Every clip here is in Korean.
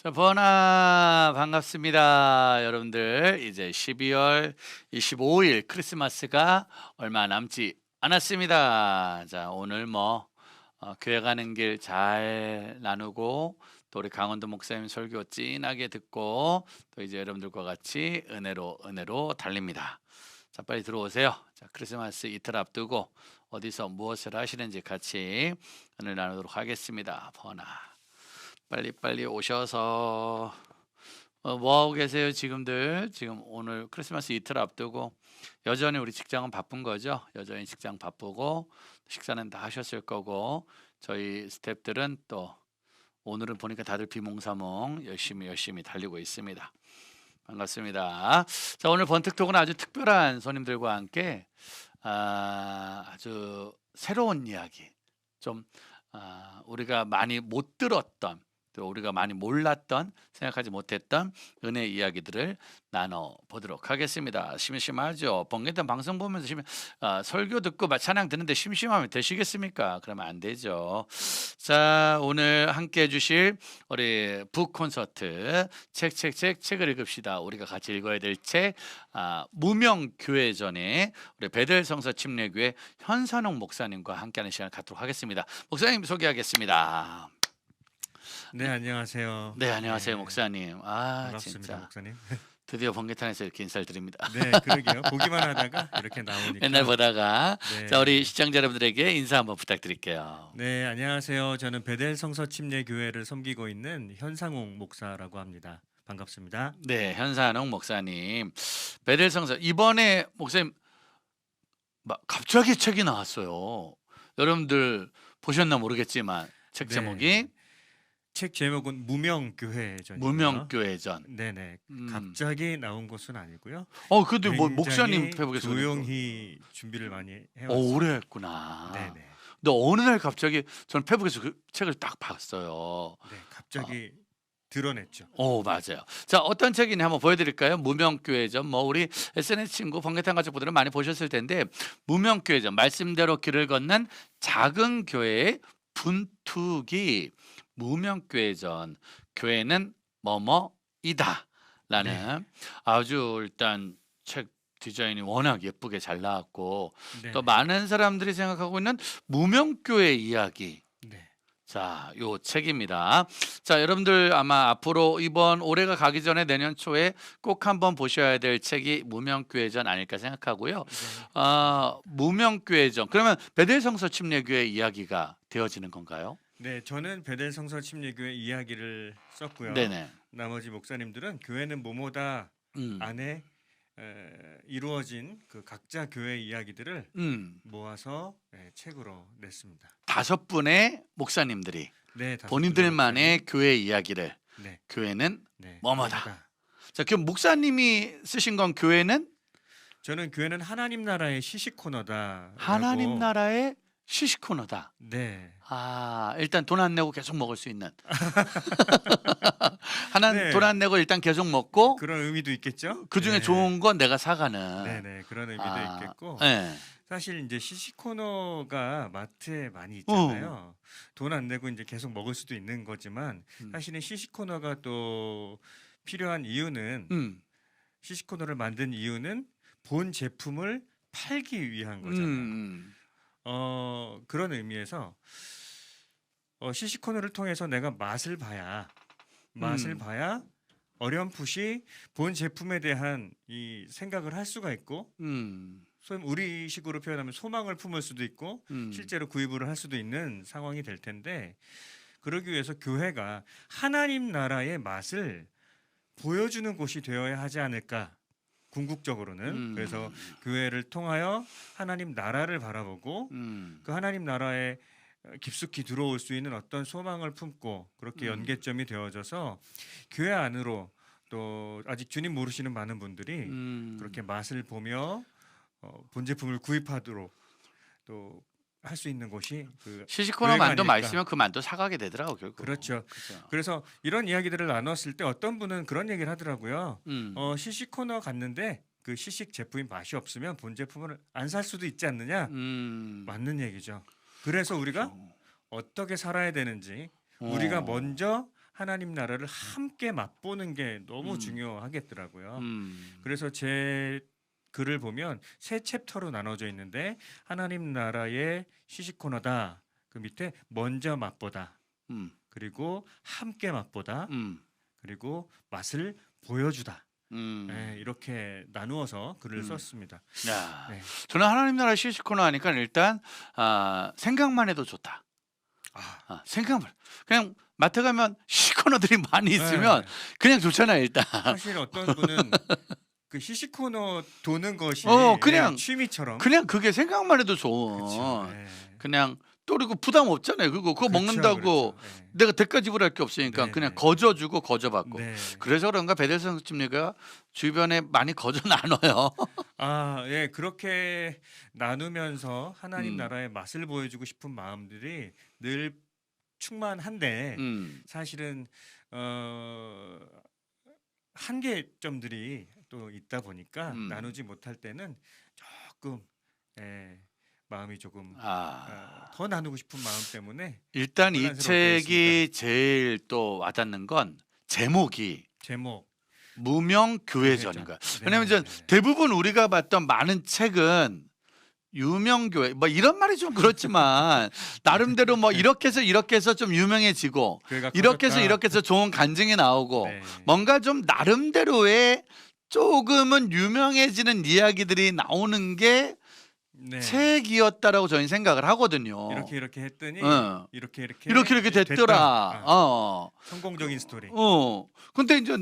자, 버나 반갑습니다. 여러분들 이제 12월 25일 크리스마스가 얼마 남지 않았습니다. 자, 오늘 교회 가는 길 잘 나누고 또 우리 강원도 목사님 설교 찐하게 듣고 또 이제 여러분들과 같이 은혜로 달립니다. 자, 빨리 들어오세요. 자, 크리스마스 이틀 앞두고 어디서 무엇을 하시는지 같이 은혜 나누도록 하겠습니다. 버나 빨리 오셔서 뭐 하고 계세요 지금들? 지금 오늘 크리스마스 이틀 앞두고 여전히 우리 직장은 바쁜 거죠. 여전히 직장 바쁘고 식사는 다 하셨을 거고 저희 스태프들은 또 오늘은 보니까 다들 비몽사몽 열심히 달리고 있습니다. 반갑습니다. 자, 오늘 번뜩토크는 아주 특별한 손님들과 함께 아주 새로운 이야기 좀 우리가 많이 못 들었던 또 우리가 많이 몰랐던 생각하지 못했던 은혜 이야기들을 나눠보도록 하겠습니다. 심심하죠? 번개탄 방송 보면서 설교 듣고 찬양 듣는데 심심하면 되시겠습니까? 그러면 안 되죠. 자, 오늘 함께 해주실 우리 북 콘서트 책을 읽읍시다. 우리가 같이 읽어야 될 책 무명교회전에 우리 베델성서 침례교회 현산홍 목사님과 함께하는 시간을 갖도록 하겠습니다. 목사님 소개하겠습니다. 네, 안녕하세요. 네, 안녕하세요, 네, 목사님. 반갑습니다, 진짜 목사님. 드디어 번개탄에서 이렇게 인사를 드립니다. 네, 그러게요. 보기만 하다가 이렇게 나오니까. 맨날 보다가 자, 우리 네, 시청자 여러분들에게 인사 한번 부탁드릴게요. 네, 안녕하세요. 저는 베델 성서 침례 교회를 섬기고 있는 현상홍 목사라고 합니다. 반갑습니다. 네, 현산홍 목사님. 베델성서 이번에 목사님 갑자기 책이 나왔어요. 여러분들 보셨나 모르겠지만 책 제목이 네, 책 제목은 무명교회전이고요. 무명교회전. 네네, 음. 갑자기 나온 것은 아니고요. 근데 목사님 굉장히 페북에서 조용히 준비를 많이 해왔어요. 오래 했구나. 네네, 근데 어느 날 갑자기 저는 페북에서 그 책을 딱 봤어요. 네, 갑자기 드러냈죠. 맞아요. 자, 어떤 책이냐 한번 보여드릴까요? 무명교회전. 우리 SNS 친구 번개탄 가족분들은 많이 보셨을 텐데 무명교회전 말씀대로 길을 걷는 작은 교회의 분투기 무명교회전 교회는 뭐뭐이다 라는 네, 아주 일단 책 디자인이 워낙 예쁘게 잘 나왔고 또 네네, 많은 사람들이 생각하고 있는 무명교회 이야기 네, 자, 요 책입니다. 자, 여러분들 아마 앞으로 이번 올해가 가기 전에 내년 초에 꼭 한번 보셔야 될 책이 무명교회전 아닐까 생각하고요. 네. 무명교회전. 그러면 베델성서 침례교회 이야기가 되어지는 건가요? 네, 저는 베델 성서 침례교회 이야기를 썼고요. 네네. 나머지 목사님들은 교회는 뭐뭐다 음, 안에 이루어진 그 각자 교회 이야기들을 모아서 책으로 냈습니다. 5분의 목사님들이 네, 5분의 본인들만의 교회 이야기를 목사님. 네, 교회는 네, 뭐뭐다. 뭐뭐다. 자, 그럼 목사님이 쓰신 건 교회는 저는 교회는 하나님 나라의 시식 코너다. 하나님 나라의 시식 코너다. 네, 일단 돈 안 내고 계속 먹을 수 있는. 네. 돈 안 내고 일단 계속 먹고 그런 의미도 있겠죠. 그 중에 네. 좋은 건 내가 사가는. 네네, 그런 의미도 있겠고. 네. 사실 이제 시식 코너가 마트에 많이 있잖아요. 돈 안 내고 이제 계속 먹을 수도 있는 거지만 사실은 시식 코너가 또 필요한 이유는 시식 코너를 만든 이유는 본 제품을 팔기 위한 거잖아요. 그런 의미에서 시식 코너를 통해서 내가 맛을 봐야 어렴풋이 본 제품에 대한 이 생각을 할 수가 있고 소위 우리식으로 표현하면 소망을 품을 수도 있고 실제로 구입을 할 수도 있는 상황이 될 텐데 그러기 위해서 교회가 하나님 나라의 맛을 보여주는 곳이 되어야 하지 않을까 궁극적으로는. 그래서 교회를 통하여 하나님 나라를 바라보고 그 하나님 나라에 깊숙이 들어올 수 있는 어떤 소망을 품고 그렇게 연계점이 되어져서 교회 안으로 또 아직 주님 모르시는 많은 분들이 그렇게 맛을 보며 본 제품을 구입하도록 또 할 수 있는 곳이 그 시시코너 교회가 만두 아닐까. 맛있으면 그 만두 사가게 되더라고 결국. 그렇죠. 그죠. 그래서 이런 이야기들을 나눴을 때 어떤 분은 그런 얘기를 하더라고요. 시식 코너 갔는데 그 시식 제품이 맛이 없으면 본 제품을 안 살 수도 있지 않느냐? 맞는 얘기죠. 그래서 우리가 그렇죠. 어떻게 살아야 되는지 어. 우리가 먼저 하나님 나라를 함께 맛보는 게 너무 음. 중요하겠더라고요. 그래서 제 글을 보면 세 챕터로 나눠져 있는데 하나님 나라의 시식 코너다. 그 밑에 먼저 맛보다. 음. 그리고 함께 맛보다. 음. 그리고 맛을 보여주다. 음. 네, 이렇게 나누어서 글을 썼습니다. 야, 네. 저는 하나님 나라 시시코너 하니까 일단 생각만 해도 좋다. 생각만 그냥 마트 가면 시코너들이 많이 있으면 네. 그냥 좋잖아요 일단. 사실 어떤 분은 그 시식 코너 도는 것이 그냥 취미처럼 그냥 그게 생각만 해도 좋은. 그렇죠. 네. 그냥 또 그리고 부담 없잖아요. 그거 그렇죠, 먹는다고 그렇죠. 네. 내가 대가 지불할 게 없으니까 네, 그냥 네. 거저주고 거저받고. 네. 그래서 그런가 베델성 집리가 주변에 많이 거저 나눠요. 예, 그렇게 나누면서 하나님 음. 나라의 맛을 보여주고 싶은 마음들이 늘 충만한데 사실은 한계점들이 또 있다 보니까 나누지 못할 때는 조금 마음이 조금 더 나누고 싶은 마음 때문에 일단 이 혼란스러울 때 책이 제일 또 와닿는 건 제목이 제목 무명 교회전인 거야. 왜냐면 이제 대부분 우리가 봤던 많은 책은 유명 교회 뭐 이런 말이 좀 그렇지만 나름대로 뭐 이렇게 해서 좀 유명해지고 교회가 이렇게 커졌다. 해서 좋은 간증이 나오고 네. 뭔가 좀 나름대로의 조금은 유명해지는 이야기들이 나오는 게 네. 책이었다라고 저희는 생각을 하거든요. 이렇게 했더니 이렇게 됐더라. 성공적인 스토리. 근데 이제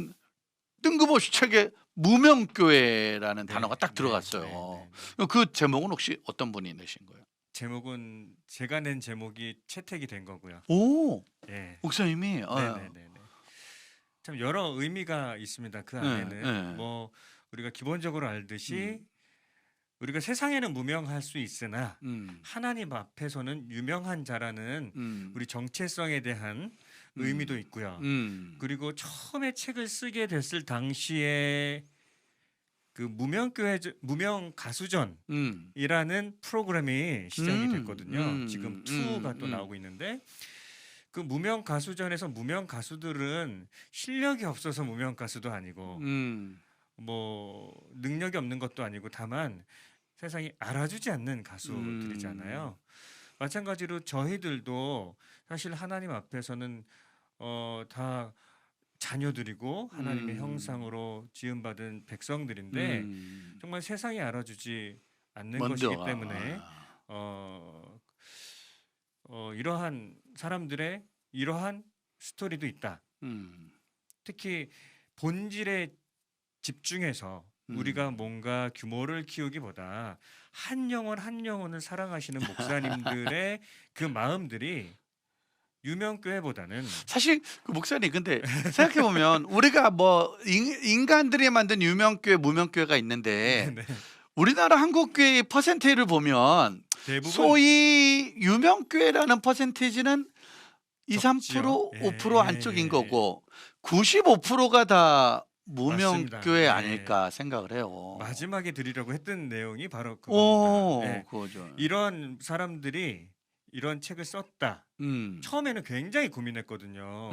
뜬금없이 책에 무명교회라는 네, 단어가 딱 네, 들어갔어요. 네. 그 제목은 혹시 어떤 분이 내신 거예요? 제목은 제가 낸 제목이 채택이 된 거고요. 오, 예. 목사님이. 네네네. 참 여러 의미가 있습니다. 그 안에는 뭐 우리가 기본적으로 알듯이 우리가 세상에는 무명할 수 있으나 하나님 앞에서는 유명한 자라는 우리 정체성에 대한 의미도 있고요. 그리고 처음에 책을 쓰게 됐을 당시에 그 무명 가수전이라는 프로그램이 시작이 됐거든요. 지금 2가 또 나오고 있는데 그 무명 가수전에서 무명 가수들은 실력이 없어서 무명 가수도 아니고 뭐 능력이 없는 것도 아니고 다만 세상이 알아주지 않는 가수들이잖아요. 마찬가지로 저희들도 사실 하나님 앞에서는 다 자녀들이고 하나님의 형상으로 지음받은 백성들인데 정말 세상이 알아주지 않는 것이기 때문에 이러한 사람들의 이러한 스토리도 있다. 특히 본질에 집중해서 우리가 뭔가 규모를 키우기보다 한 영혼 한 영혼을 사랑하시는 목사님들의 그 마음들이 유명교회보다는 사실 그 목사님 근데 생각해 보면 우리가 뭐 인간들이 만든 유명교회 무명교회가 있는데 네. 우리나라 한국교회의 퍼센테이를 보면 대부분 소위 유명교회라는 퍼센테이지는 2, 3%, 적지요. 5% 안쪽인 거고 95%가 다 무명교회 맞습니다. 아닐까 생각을 해요. 마지막에 드리려고 했던 내용이 바로 그겁니다. 네. 그거죠. 이런 사람들이 이런 책을 썼다. 처음에는 굉장히 고민했거든요.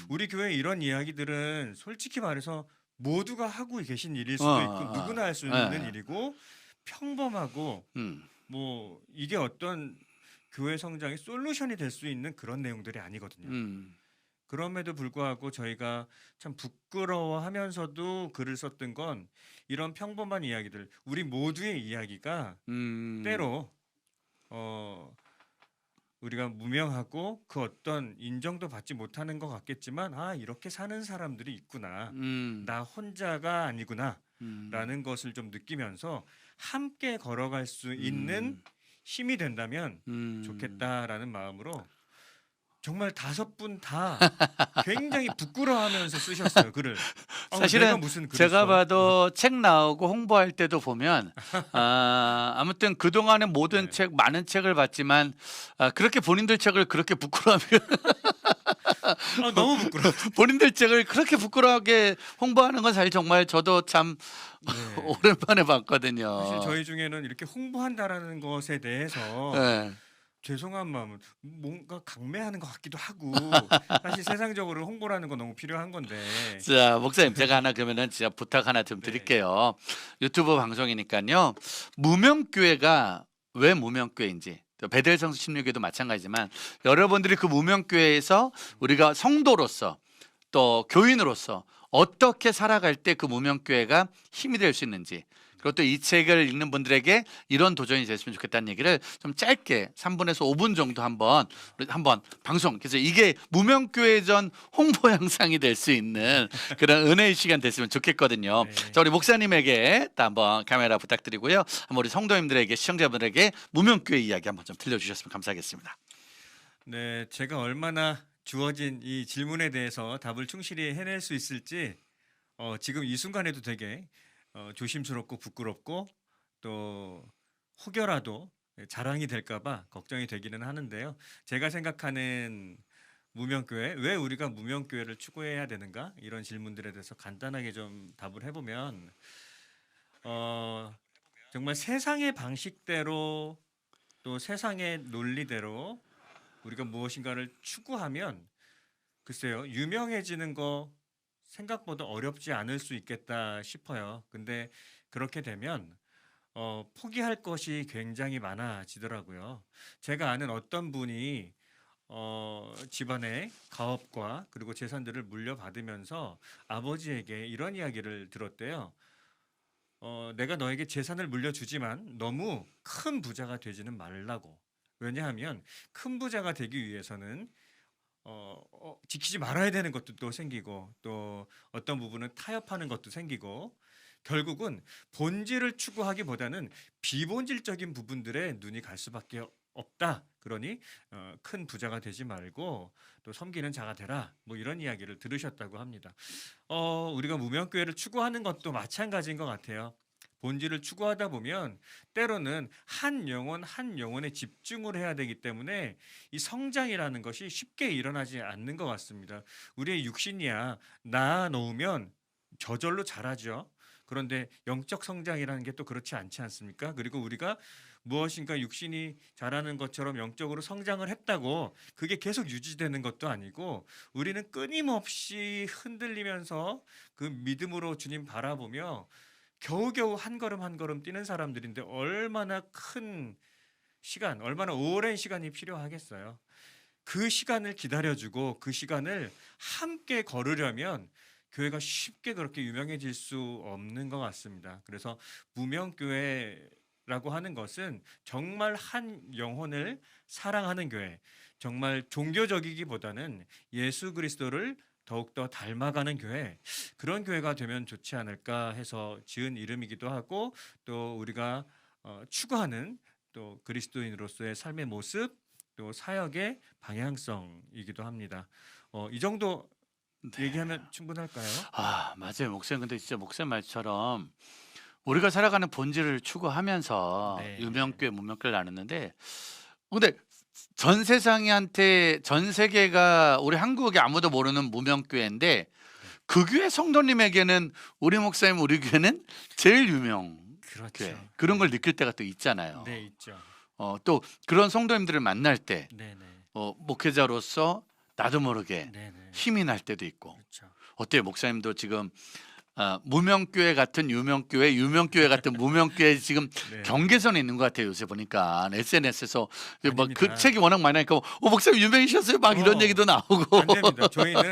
우리 교회 이런 이야기들은 솔직히 말해서 모두가 하고 계신 일일 수도 있고 누구나 할 수 있는 일이고 평범하고 뭐 이게 어떤 교회 성장의 솔루션이 될 수 있는 그런 내용들이 아니거든요. 그럼에도 불구하고 저희가 참 부끄러워하면서도 글을 썼던 건 이런 평범한 이야기들, 우리 모두의 이야기가 때로 우리가 무명하고 그 어떤 인정도 받지 못하는 것 같겠지만 이렇게 사는 사람들이 있구나. 나 혼자가 아니구나. 라는 것을 좀 느끼면서 함께 걸어갈 수 있는 힘이 된다면 좋겠다라는 마음으로 정말 5분 다 굉장히 부끄러워하면서 쓰셨어요 글을. 사실은 내가 무슨 글을 제가 써? 봐도 책 나오고 홍보할 때도 보면 아무튼 그동안에 모든 책 많은 책을 봤지만 그렇게 본인들 책을 그렇게 부끄러워하면 너무 부끄러워. 본인들 책을 그렇게 부끄러워하게 홍보하는 건 사실 정말 저도 참 오랜만에 봤거든요. 사실 저희 중에는 이렇게 홍보한다라는 것에 대해서 네. 죄송한 마음은 뭔가 강매하는 것 같기도 하고 사실 세상적으로 홍보라는 건 너무 필요한 건데. 자, 목사님 제가 하나 그러면은 진짜 부탁 하나 좀 네. 드릴게요. 유튜브 방송이니까요. 무명교회가 왜 무명교회인지 또 베델성수 침례교회도 마찬가지지만 여러분들이 그 무명교회에서 우리가 성도로서 또 교인으로서 어떻게 살아갈 때 그 무명교회가 힘이 될 수 있는지, 그리고 또 이 책을 읽는 분들에게 이런 도전이 됐으면 좋겠다는 얘기를 좀 짧게 3분에서 5분 정도 한번 방송, 그래서 이게 무명교회전 홍보 영상이 될 수 있는 그런 은혜의 시간 됐으면 좋겠거든요. 네. 자, 우리 목사님에게 또 한번 카메라 부탁드리고요. 한번 우리 성도님들에게, 시청자분들에게 무명교회 이야기 한번 좀 들려주셨으면 감사하겠습니다. 네, 제가 얼마나 주어진 이 질문에 대해서 답을 충실히 해낼 수 있을지 지금 이 순간에도 되게 조심스럽고 부끄럽고 또 혹여라도 자랑이 될까봐 걱정이 되기는 하는데요. 제가 생각하는 무명교회, 왜 우리가 무명교회를 추구해야 되는가, 이런 질문들에 대해서 간단하게 좀 답을 해보면 정말 세상의 방식대로 또 세상의 논리대로 우리가 무엇인가를 추구하면 글쎄요, 유명해지는 거 생각보다 어렵지 않을 수 있겠다 싶어요. 근데 그렇게 되면 포기할 것이 굉장히 많아지더라고요. 제가 아는 어떤 분이 집안의 가업과 그리고 재산들을 물려받으면서 아버지에게 이런 이야기를 들었대요. 내가 너에게 재산을 물려주지만 너무 큰 부자가 되지는 말라고. 왜냐하면 큰 부자가 되기 위해서는 지키지 말아야 되는 것도 또 생기고 또 어떤 부분은 타협하는 것도 생기고 결국은 본질을 추구하기보다는 비본질적인 부분들에 눈이 갈 수밖에 없다. 그러니 큰 부자가 되지 말고 또 섬기는 자가 되라. 뭐 이런 이야기를 들으셨다고 합니다. 우리가 무명교회를 추구하는 것도 마찬가지인 것 같아요. 본질을 추구하다 보면 때로는 한 영혼에 집중을 해야 되기 때문에 이 성장이라는 것이 쉽게 일어나지 않는 것 같습니다. 우리의 육신이야 낳아 놓으면 저절로 자라죠. 그런데 영적 성장이라는 게 또 그렇지 않지 않습니까? 그리고 우리가 무엇인가 육신이 자라는 것처럼 영적으로 성장을 했다고 그게 계속 유지되는 것도 아니고 우리는 끊임없이 흔들리면서 그 믿음으로 주님 바라보며 겨우겨우 한 걸음 한 걸음 뛰는 사람들인데 얼마나 큰 시간, 얼마나 오랜 시간이 필요하겠어요. 그 시간을 기다려주고 그 시간을 함께 걸으려면 교회가 쉽게 그렇게 유명해질 수 없는 것 같습니다. 그래서 무명교회라고 하는 것은 정말 한 영혼을 사랑하는 교회, 정말 종교적이기보다는 예수 그리스도를 더욱더 닮아가는 교회, 그런 교회가 되면 좋지 않을까 해서 지은 이름이기도 하고 또 우리가 추구하는 또 그리스도인으로서의 삶의 모습, 또 사역의 방향성이기도 합니다. 이 정도 네. 얘기하면 충분할까요? 아, 맞아요. 목사님 근데 진짜 목사님 말처럼 우리가 살아가는 본질을 추구하면서 네. 유명교회, 무명교회를 나눴는데, 근데 전 세상한테, 전 세계가 우리 한국에 아무도 모르는 무명교회인데 그 교회 성도님에게는 우리 목사님, 우리 교회는 제일 유명 그렇죠. 교회, 그런 네. 걸 느낄 때가 또 있잖아요. 네, 있죠. 또 그런 성도님들을 만날 때 네, 네. 목회자로서 나도 모르게 네, 네. 힘이 날 때도 있고. 그렇죠. 어때요, 목사님도 지금 무명교회 같은 유명교회, 유명교회 같은 무명교회 지금 네. 경계선에 있는 것 같아요. 요새 보니까 SNS에서 뭐 그 아닙니다. 책이 워낙 많이 나니까 목사님 유명이셨어요, 막 이런 얘기도 나오고. 안 됩니다. 저희는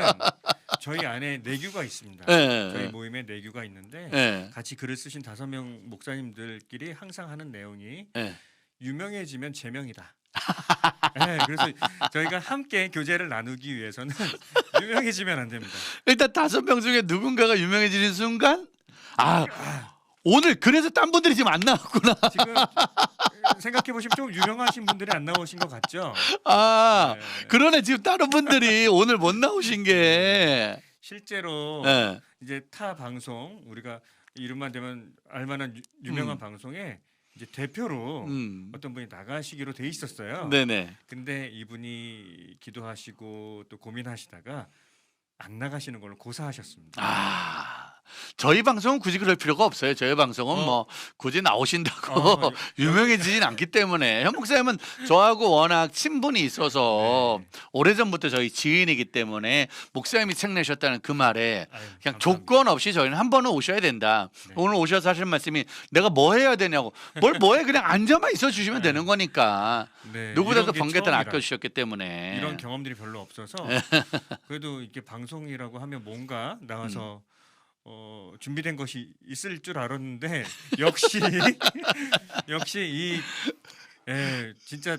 저희 안에 내규가 있습니다. 예, 저희 모임에 내규가 있는데 예, 같이 글을 쓰신 5명 목사님들끼리 항상 하는 내용이 예. 유명해지면 제명이다. 네, 그래서 저희가 함께 교제를 나누기 위해서는 유명해지면 안 됩니다. 일단 5명 중에 누군가가 유명해지는 순간, 오늘 그래서 딴 분들이 지금 안 나왔구나. 지금 생각해 보시면 좀 유명하신 분들이 안 나오신 것 같죠? 네. 그러네. 지금 다른 분들이 오늘 못 나오신 게. 실제로 예. 이제 타 방송, 우리가 이름만 되면 알만한 유명한 방송에 이제 대표로 어떤 분이 나가시기로 돼 있었어요. 네네. 근데 이분이 기도하시고 또 고민하시다가 안 나가시는 걸로 고사하셨습니다. 저희 방송은 굳이 그럴 필요가 없어요. 저희 방송은 뭐 굳이 나오신다고 유명해지진 않기 때문에 현 목사님은 저하고 워낙 친분이 있어서 오래전부터 저희 지인이기 때문에 목사님이 책 내셨다는 그 말에 그냥 감사합니다. 조건 없이 저희는 한 번은 오셔야 된다. 오늘 오셔서 하시는 말씀이 내가 뭐 해야 되냐고. 뭘 뭐해 그냥 앉아만 있어 주시면 되는 거니까. 누구보다도 이런 게 번개탄 처음이라. 아껴주셨기 때문에. 이런 경험들이 별로 없어서 그래도 이렇게 방송이라고 하면 뭔가 나와서 준비된 것이 있을 줄 알았는데 역시 역시 진짜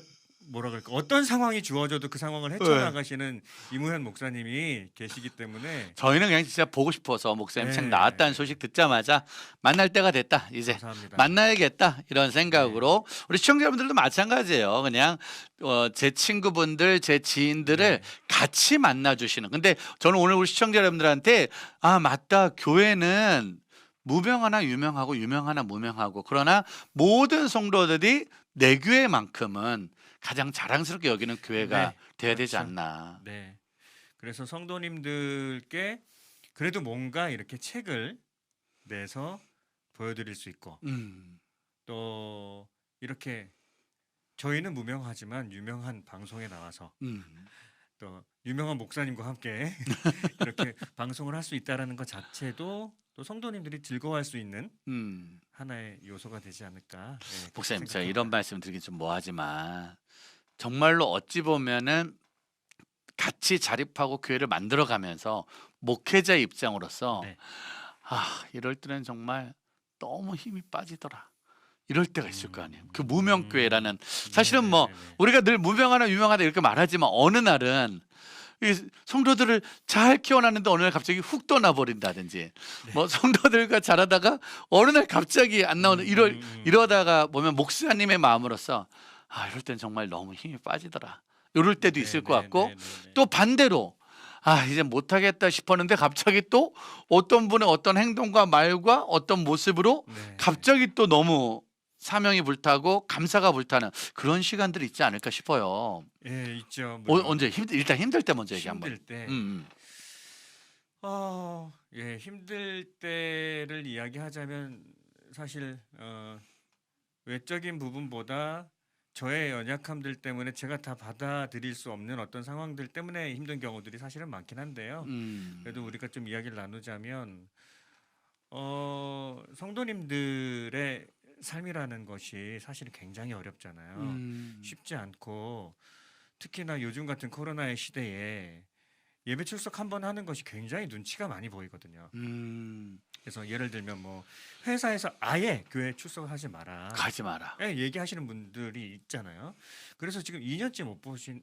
뭐라 그럴까 어떤 상황이 주어져도 그 상황을 헤쳐나가시는 이무현 목사님이 계시기 때문에 저희는 그냥 진짜 보고 싶어서 목사님 책 네. 나왔다는 소식 듣자마자 만날 때가 됐다. 이제 감사합니다. 만나야겠다 이런 생각으로 우리 시청자분들도 마찬가지예요. 그냥 제 친구분들, 제 지인들을 같이 만나주시는. 근데 저는 오늘 우리 시청자 여러분들한테 아 맞다 교회는 무명하나 유명하고 유명하나 무명하고 그러나 모든 성도들이 내 교회만큼은 가장 자랑스럽게 여기는 교회가 돼야 되지 그렇죠. 않나. 네. 그래서 성도님들께 그래도 뭔가 이렇게 책을 내서 보여드릴 수 있고 또 이렇게 저희는 무명하지만 유명한 방송에 나와서 또 유명한 목사님과 함께 이렇게 방송을 할 수 있다라는 것 자체도 또 성도님들이 즐거워할 수 있는 하나의 요소가 되지 않을까. 목사님 제가 이런 말씀 드리긴 좀 뭐하지만 정말로 어찌 보면은 같이 자립하고 교회를 만들어가면서 목회자 입장으로서 아 이럴 때는 정말 너무 힘이 빠지더라. 이럴 때가 있을 거 아니에요. 그 무명교회라는 사실은 뭐 우리가 늘 무명하나 유명하다 이렇게 말하지만 어느 날은 이 성도들을 잘 키워놨는데 어느 날 갑자기 훅 떠나버린다든지 뭐 성도들과 잘하다가 어느 날 갑자기 안 나오는 이러다가 보면 목사님의 마음으로서 아 이럴 땐 정말 너무 힘이 빠지더라. 이럴 때도 있을 것 같고 또 반대로 아 이제 못하겠다 싶었는데 갑자기 또 어떤 분의 어떤 행동과 말과 어떤 모습으로 갑자기 또 너무 사명이 불타고 감사가 불타는 그런 시간들이 있지 않을까 싶어요. 예, 있죠. 언제 일단 힘들 때 먼저 얘기 한번. 힘들 때. 힘들 때를 이야기하자면 사실 외적인 부분보다 저의 연약함들 때문에 제가 다 받아들일 수 없는 어떤 상황들 때문에 힘든 경우들이 사실은 많긴 한데요. 그래도 우리가 좀 이야기를 나누자면 성도님들의 삶이라는 것이 사실 굉장히 어렵잖아요. 쉽지 않고 특히나 요즘 같은 코로나의 시대에 예배 출석 한번 하는 것이 굉장히 눈치가 많이 보이거든요. 그래서 예를 들면 뭐 회사에서 아예 교회 출석하지 마라, 가지 마라. 얘기하시는 분들이 있잖아요. 그래서 지금 2년째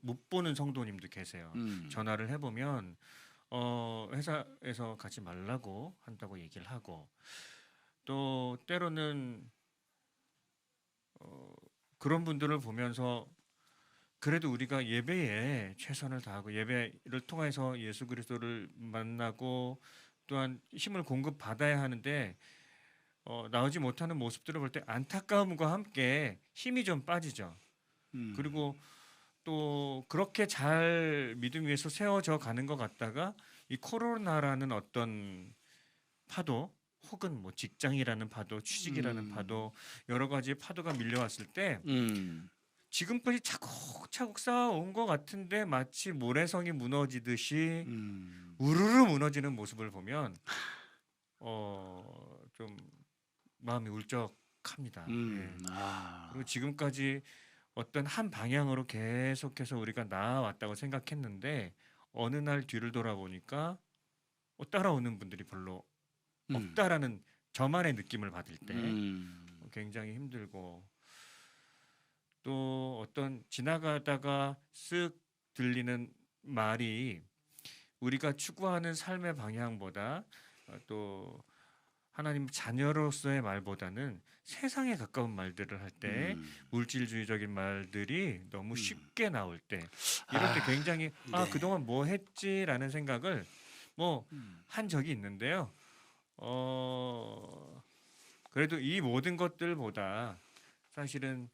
못 보는 성도님도 계세요. 전화를 해보면 회사에서 가지 말라고 한다고 얘기를 하고 또 때로는 그런 분들을 보면서 그래도 우리가 예배에 최선을 다하고 예배를 통해서 예수 그리스도를 만나고 또한 힘을 공급받아야 하는데 나오지 못하는 모습들을 볼 때 안타까움과 함께 힘이 좀 빠지죠. 그리고 또 그렇게 잘 믿음 위에서 세워져 가는 것 같다가 이 코로나라는 어떤 파도 혹은 뭐 직장이라는 파도, 취직이라는 파도 여러 가지 파도가 밀려왔을 때 지금까지 차곡차곡 쌓아온 것 같은데 마치 모래성이 무너지듯이 우르르 무너지는 모습을 보면 좀 마음이 울적합니다. 그리고 지금까지 어떤 한 방향으로 계속해서 우리가 나아왔다고 생각했는데 어느 날 뒤를 돌아보니까 따라오는 분들이 별로 없다라는 저만의 느낌을 받을 때 굉장히 힘들고 또 어떤 지나가다가 쓱 들리는 말이 우리가 추구하는 삶의 방향보다 또 하나님 자녀로서의 말보다는 세상에 가까운 말들을 할 때 물질주의적인 말들이 너무 쉽게 나올 때 이럴 때 굉장히 그동안 뭐 했지라는 생각을 한 적이 있는데요. 그래도 이 모든 것들보다 사실은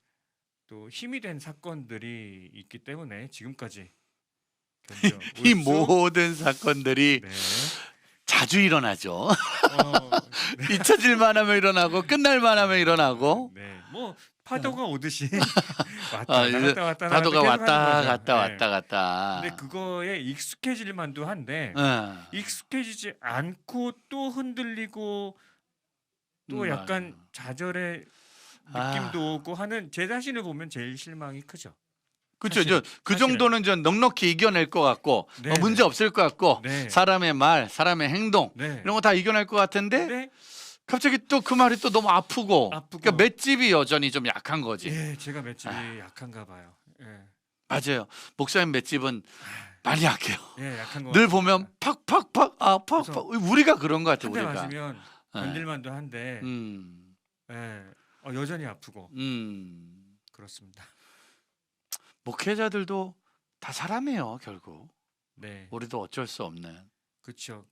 또 힘이 된 사건들이 있기 때문에 지금까지 이 모든 사건들이 자주 일어나죠. 네. 잊혀질만 하면 일어나고 끝날만 하면 일어나고. 네. 뭐 파도가 오듯이 왔다 아, 이제 나갔다 왔다 나갔다 파도가 계속 왔다 하는 거죠. 갔다 네. 왔다 갔다. 근데 그거에 익숙해질 만도 한데 예. 익숙해지지 않고 또 흔들리고 또 약간 맞아. 좌절의 아. 느낌도 오고 하는 제 자신을 보면 제일 실망이 크죠. 그렇죠. 사실은. 그 사실은. 정도는 좀 넉넉히 이겨낼 것 같고 네, 문제 네. 없을 것 같고 네. 사람의 말, 사람의 행동 네. 이런 거 다 이겨낼 것 같은데 네. 갑자기 또 그 말이 또 너무 아프고, 아프고. 그러니까 맷집이 여전히 좀 약한 거지. 예, 제가 맷집이 약한가 봐요. 예. 맞아요. 목사님 맷집은 많이 약해요. 예, 약한 거. 늘 보면 팍팍팍 팍팍 그래서 우리가 그런 것 같아. 한대 우리가. 맞으면 건들만도 한데 음. 예. 여전히 아프고 그렇습니다. 목회자들도 다 사람이에요, 결국. 네. 우리도 어쩔 수 없는. 그렇죠.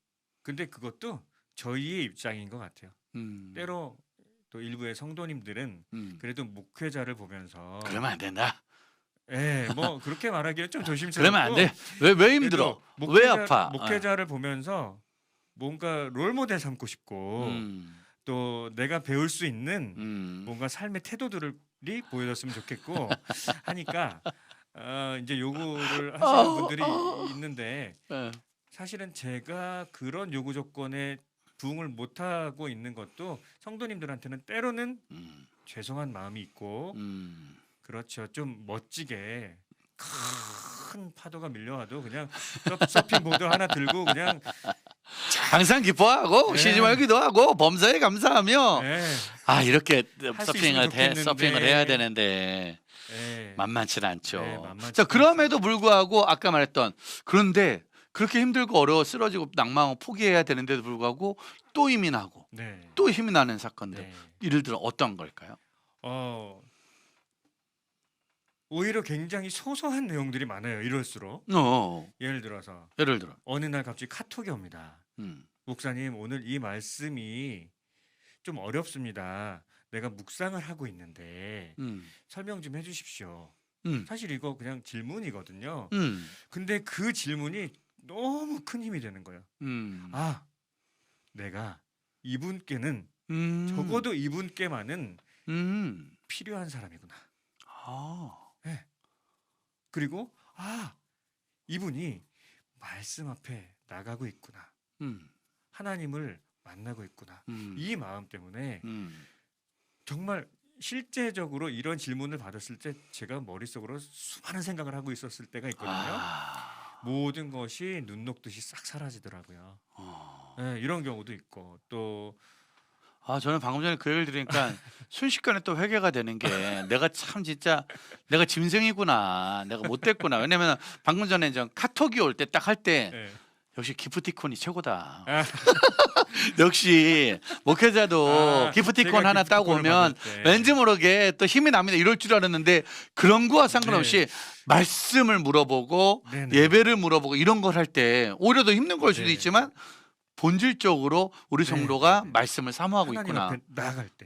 근데 그것도 저희의 입장인 것 같아요. 때로 또 일부의 성도님들은 그래도 목회자를 보면서 그러면 안 된다. 예, 뭐 그렇게 말하기는 좀 조심스럽고. 그러면 안 돼. 왜 힘들어? 그래도 왜 아파? 목회자를 보면서 뭔가 롤 모델 삼고 싶고 또 내가 배울 수 있는 뭔가 삶의 태도들이 보여졌으면 좋겠고 하니까 이제 요구를 하시는 분들이 있는데 예. 사실은 제가 그런 요구 조건에 부응을 못하고 있는 것도 성도님들한테는 때로는 죄송한 마음이 있고 그렇죠. 좀 멋지게 큰 파도가 밀려와도 그냥 서핑보드 하나 들고 그냥 항상 기뻐하고 네. 쉬지 말기도 하고 범사에 감사하며 예, 이렇게 할수 있으면 좋겠는데. 서핑을 해야 되는데 예. 만만치는 않죠. 네, 만만치 자, 그럼에도 불구하고 아까 말했던, 그런데 그렇게 힘들고 어려워 쓰러지고 낭망하고 포기해야 되는데도 불구하고 또 힘이 나고 네. 또 힘이 나는 사건들. 네. 예를 들어 어떤 걸까요? 오히려 굉장히 소소한 내용들이 많아요. 이럴수록 예를 들어서 예를 들어. 어느 날 갑자기 카톡이 옵니다. 음. 목사님, 오늘 이 말씀이 좀 어렵습니다. 내가 묵상을 하고 있는데 설명 좀 해주십시오. 사실 이거 그냥 질문이거든요. 근데 그 질문이 너무 큰 힘이 되는 거예요. 아, 내가 이분께는 적어도 이분께만은 필요한 사람이구나. 네. 그리고 이분이 말씀 앞에 나가고 있구나. 하나님을 만나고 있구나. 이 마음 때문에 정말 실제적으로 이런 질문을 받았을 때 제가 머릿속으로 수많은 생각을 하고 있었을 때가 있거든요. 모든 것이 눈 녹듯이 싹 사라지더라고요. 네, 이런 경우도 있고 또 저는 방금 전에 그 얘기를 들으니까 순식간에 또 회개가 되는 게 내가 참 진짜 내가 짐승이구나. 내가 못됐구나. 왜냐면 방금 전에 저 카톡이 올 때 딱 할 때 네. 역시 기프티콘이 최고다. 역시 목회자도 기프티콘 제가 하나 따고 기프티콘을 오면 받을 때. 왠지 모르게 또 힘이 납니다. 이럴 줄 알았는데 그런 거와 상관없이 말씀을 물어보고 네네. 예배를 물어보고 이런 걸 할 때 오히려 더 힘든 걸 수도 네. 있지만 본질적으로 우리 네, 성도가 네, 네. 말씀을 사모하고 하나님 있구나. 앞에 나아갈 때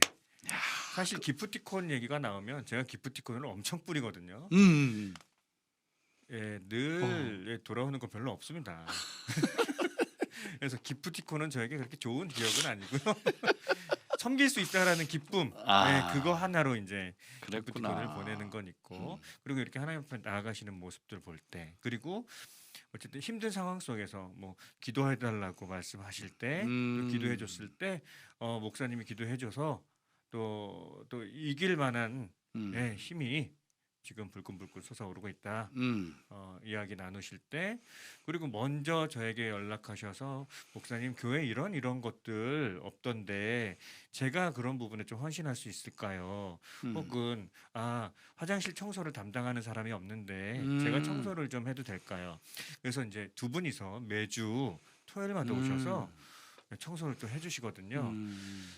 사실 기프티콘 얘기가 나오면 제가 기프티콘을 엄청 뿌리거든요. 예, 늘 돌아오는 거 별로 없습니다. 그래서 기프티콘은 저에게 그렇게 좋은 기억은 아니고요. 섬길 수 있다라는 기쁨, 네, 그거 하나로 이제 그랬구나. 기프티콘을 보내는 건 있고, 그리고 이렇게 하나님 앞에 나아가시는 모습들 볼 때, 그리고 어쨌든 힘든 상황 속에서 뭐 기도해달라고 말씀하실 때, 또 기도해줬을 때, 목사님이 기도해줘서 또 이길 만한 힘이 지금 불끈불끈 솟아오르고 있다. 이야기 나누실 때, 그리고 먼저 저에게 연락하셔서 목사님 교회 이런 것들 없던데 제가 그런 부분에 좀 헌신할 수 있을까요? 혹은 화장실 청소를 담당하는 사람이 없는데 제가 청소를 좀 해도 될까요? 그래서 이제 두 분이서 매주 토요일마다 오셔서 청소를 또 해주시거든요.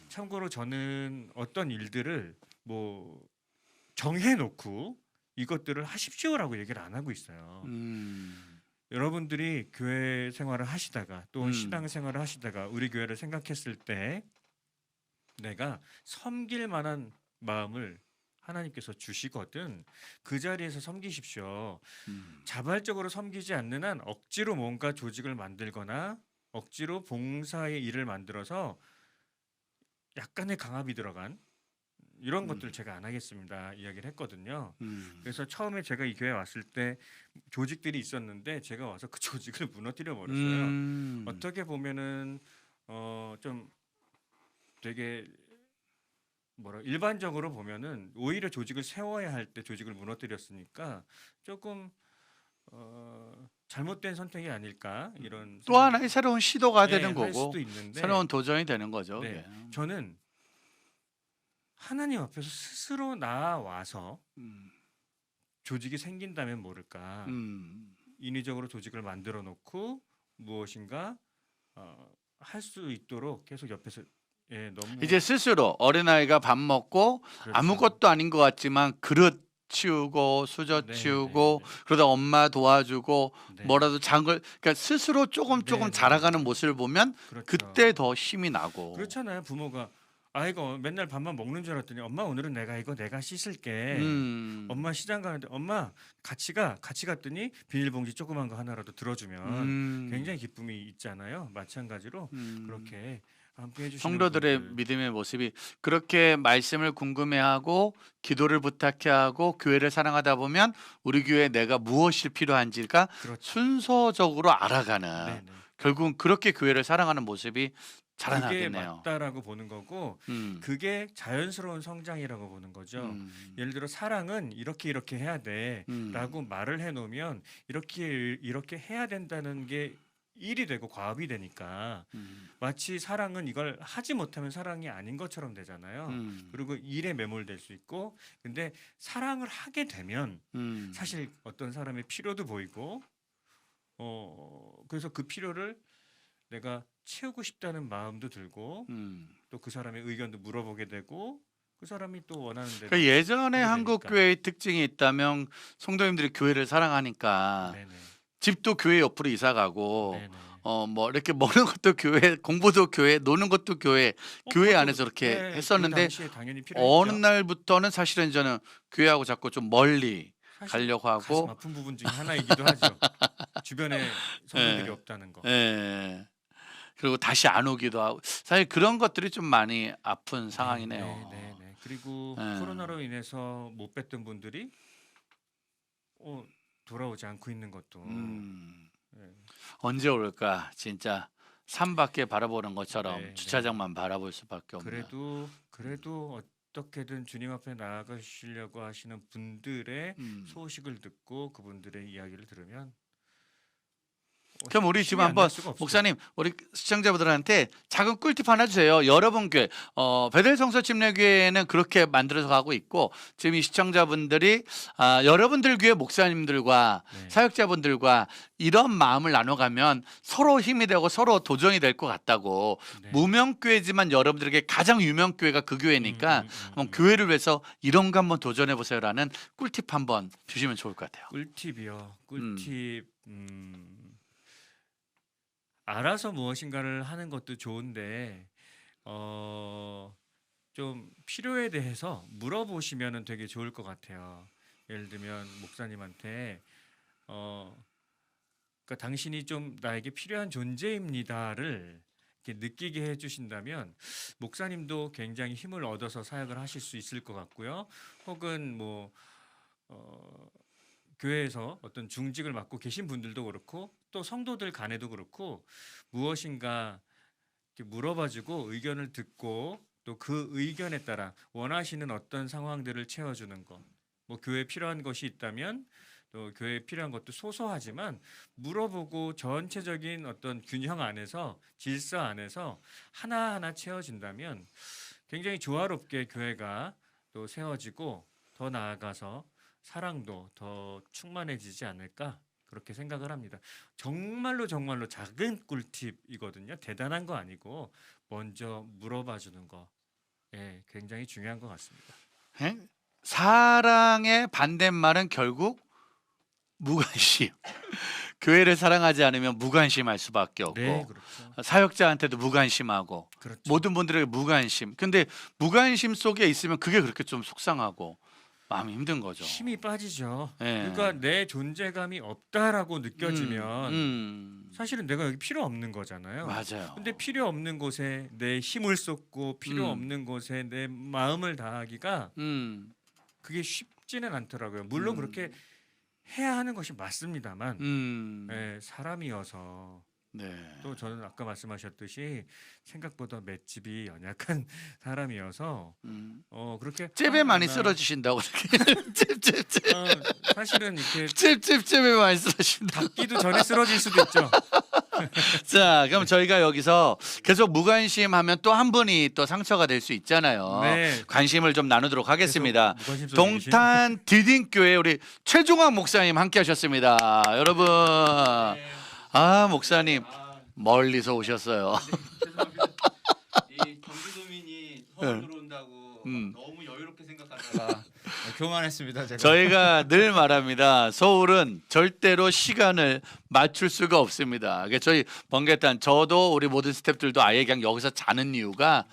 참고로 저는 어떤 일들을 뭐 정해놓고 이것들을 하십시오라고 얘기를 안 하고 있어요. 여러분들이 교회 생활을 하시다가 또 신앙 생활을 하시다가 우리 교회를 생각했을 때 내가 섬길 만한 마음을 하나님께서 주시거든 그 자리에서 섬기십시오. 자발적으로 섬기지 않는 한 억지로 뭔가 조직을 만들거나 억지로 봉사의 일을 만들어서 약간의 강압이 들어간 이런 것들 제가 안 하겠습니다 이야기를 했거든요. 그래서 처음에 제가 이 교회 왔을 때 조직들이 있었는데 제가 와서 그 조직을 무너뜨려 버렸어요. 어떻게 보면은 좀 되게 일반적으로 보면은 오히려 조직을 세워야 할 때 조직을 무너뜨렸으니까 조금 잘못된 선택이 아닐까 이런 또 하나의 새로운 시도가 네, 되는 할 거고 수도 있는데 새로운 도전이 되는 거죠. 네, 그게. 저는 하나님 앞에서 스스로 나와서 조직이 생긴다면 모를까 인위적으로 조직을 만들어 놓고 무엇인가 할 수 있도록 계속 옆에서 너무 이제 스스로 어린아이가 밥 먹고 그렇죠. 아무것도 아닌 것 같지만 그릇 치우고 수저 네, 치우고 네, 그러다 엄마 도와주고 네. 뭐라도 작은 그러니까 스스로 조금 네, 네. 자라가는 모습을 보면 그렇죠. 그때 더 힘이 나고. 그렇잖아요. 부모가 아이고 맨날 밥만 먹는 줄 알았더니 엄마 오늘은 내가 씻을게. 엄마 시장 가는데 엄마 같이 갔더니 비닐봉지 조그만 거 하나라도 들어주면 굉장히 기쁨이 있잖아요. 마찬가지로 그렇게 함께 해주시는 성도들의 분들. 믿음의 모습이 그렇게 말씀을 궁금해하고 기도를 부탁해하고 교회를 사랑하다 보면 우리 교회에 내가 무엇이 필요한지가 그렇죠. 순서적으로 알아가는 네네. 결국은 그렇게 교회를 사랑하는 모습이 그게 자라나겠네요. 맞다라고 보는 거고 그게 자연스러운 성장이라고 보는 거죠. 예를 들어 사랑은 이렇게 해야 돼라고 말을 해놓으면 이렇게 해야 된다는 게 일이 되고 과업이 되니까 마치 사랑은 이걸 하지 못하면 사랑이 아닌 것처럼 되잖아요. 그리고 일에 매몰될 수 있고 근데 사랑을 하게 되면 사실 어떤 사람의 필요도 보이고 그래서 그 필요를 내가 채우고 싶다는 마음도 들고 또 그 사람의 의견도 물어보게 되고 그 사람이 또 원하는 대로 그러니까 예전에 하게 한국 되니까. 교회의 특징이 있다면 성도님들이 교회를 사랑하니까 네네. 집도 교회 옆으로 이사 가고 네네. 뭐 이렇게 먹는 것도 교회, 공부도 교회, 노는 것도 교회, 교회 그것도 안에서 이렇게 네, 했었는데 그 당시에 당연히 어느 필요했죠. 날부터는 사실은 저는 교회하고 자꾸 좀 멀리 사실 가려고 가슴 하고 아픈 부분 중에 하나이기도 하죠. 주변에 성도들이 예. 없다는 거. 예. 그리고 다시 안 오기도 하고 사실 그런 것들이 좀 많이 아픈 상황이네요. 네. 그리고 예. 코로나로 인해서 못 뵀던 분들이 돌아오지 않고 있는 것도 네. 언제 올까 진짜 산밖에 바라보는 것처럼 네, 주차장만 바라볼 수밖에 없는. 그래도 어떻게든 주님 앞에 나아가시려고 하시는 분들의 소식을 듣고 그분들의 이야기를 들으면 그럼 우리 지금 힘이 안 한번 날 수가 없어요. 목사님 우리 시청자분들한테 작은 꿀팁 하나 주세요. 여러분 교회 베델 성서 침례교회는 그렇게 만들어서 가고 있고 지금 이 시청자분들이 여러분들 교회 목사님들과 네. 사역자분들과 이런 마음을 나눠가면 서로 힘이 되고 서로 도전이 될 것 같다고. 네. 무명교회지만 여러분들에게 가장 유명 교회가 그 교회니까 한번 교회를 위해서 이런 거 한번 도전해 보세요라는 꿀팁 한번 주시면 좋을 것 같아요. 꿀팁이요. 꿀팁. 알아서 무엇인가를 하는 것도 좋은데 좀 필요에 대해서 물어보시면 되게 좋을 것 같아요. 예를 들면 목사님한테 그러니까 당신이 좀 나에게 필요한 존재입니다를 이렇게 느끼게 해주신다면 목사님도 굉장히 힘을 얻어서 사역을 하실 수 있을 것 같고요. 혹은 뭐 교회에서 어떤 중직을 맡고 계신 분들도 그렇고 또 성도들 간에도 그렇고 무엇인가 이렇게 물어봐주고 의견을 듣고 또 그 의견에 따라 원하시는 어떤 상황들을 채워주는 것. 뭐 교회에 필요한 것이 있다면 또 교회에 필요한 것도 소소하지만 물어보고 전체적인 어떤 균형 안에서 질서 안에서 하나하나 채워진다면 굉장히 조화롭게 교회가 또 세워지고 더 나아가서 사랑도 더 충만해지지 않을까 그렇게 생각을 합니다. 정말로 작은 꿀팁이거든요. 대단한 거 아니고 먼저 물어봐 주는 거 굉장히 중요한 것 같습니다. 사랑의 반대말은 결국 무관심. 교회를 사랑하지 않으면 무관심할 수밖에 없고 네, 그렇죠. 사역자한테도 무관심하고 그렇죠. 모든 분들에게 무관심. 근데 무관심 속에 있으면 그게 그렇게 좀 속상하고 마음이 힘든 거죠. 힘이 빠지죠. 예. 그러니까 내 존재감이 없다라고 느껴지면 사실은 내가 여기 필요 없는 거잖아요. 맞아요. 근데 필요 없는 곳에 내 힘을 쏟고 필요 없는 곳에 내 마음을 다하기가 그게 쉽지는 않더라고요. 물론 그렇게 해야 하는 것이 맞습니다만 사람이어서 네. 또 저는 아까 말씀하셨듯이 생각보다 맷집이 연약한 사람이어서 그렇게 잽에 많이 나- 쓰러지신다고 잽 사실은 이렇게 잽에 많이 쓰러진다. 닿기도 전에 쓰러질 수도 있죠. 자, 그럼 저희가 여기서 계속 무관심하면 또 한 분이 또 상처가 될 수 있잖아요. 네. 관심을 좀 나누도록 하겠습니다. 계속 무관심 속에 동탄 디딤교회 우리 최종학 목사님 함께하셨습니다. 여러분, 아 목사님 멀리서 오셨어요. 죄송합니다. 이 경기도민이 서울 들어온다고 너무 여유롭게 생각하다가 교만했습니다. 제가. 저희가 늘 말합니다. 서울은 절대로 시간을 맞출 수가 없습니다. 그러니까 저희 번개탄 저도 우리 모든 스태프들도 아예 그냥 여기서 자는 이유가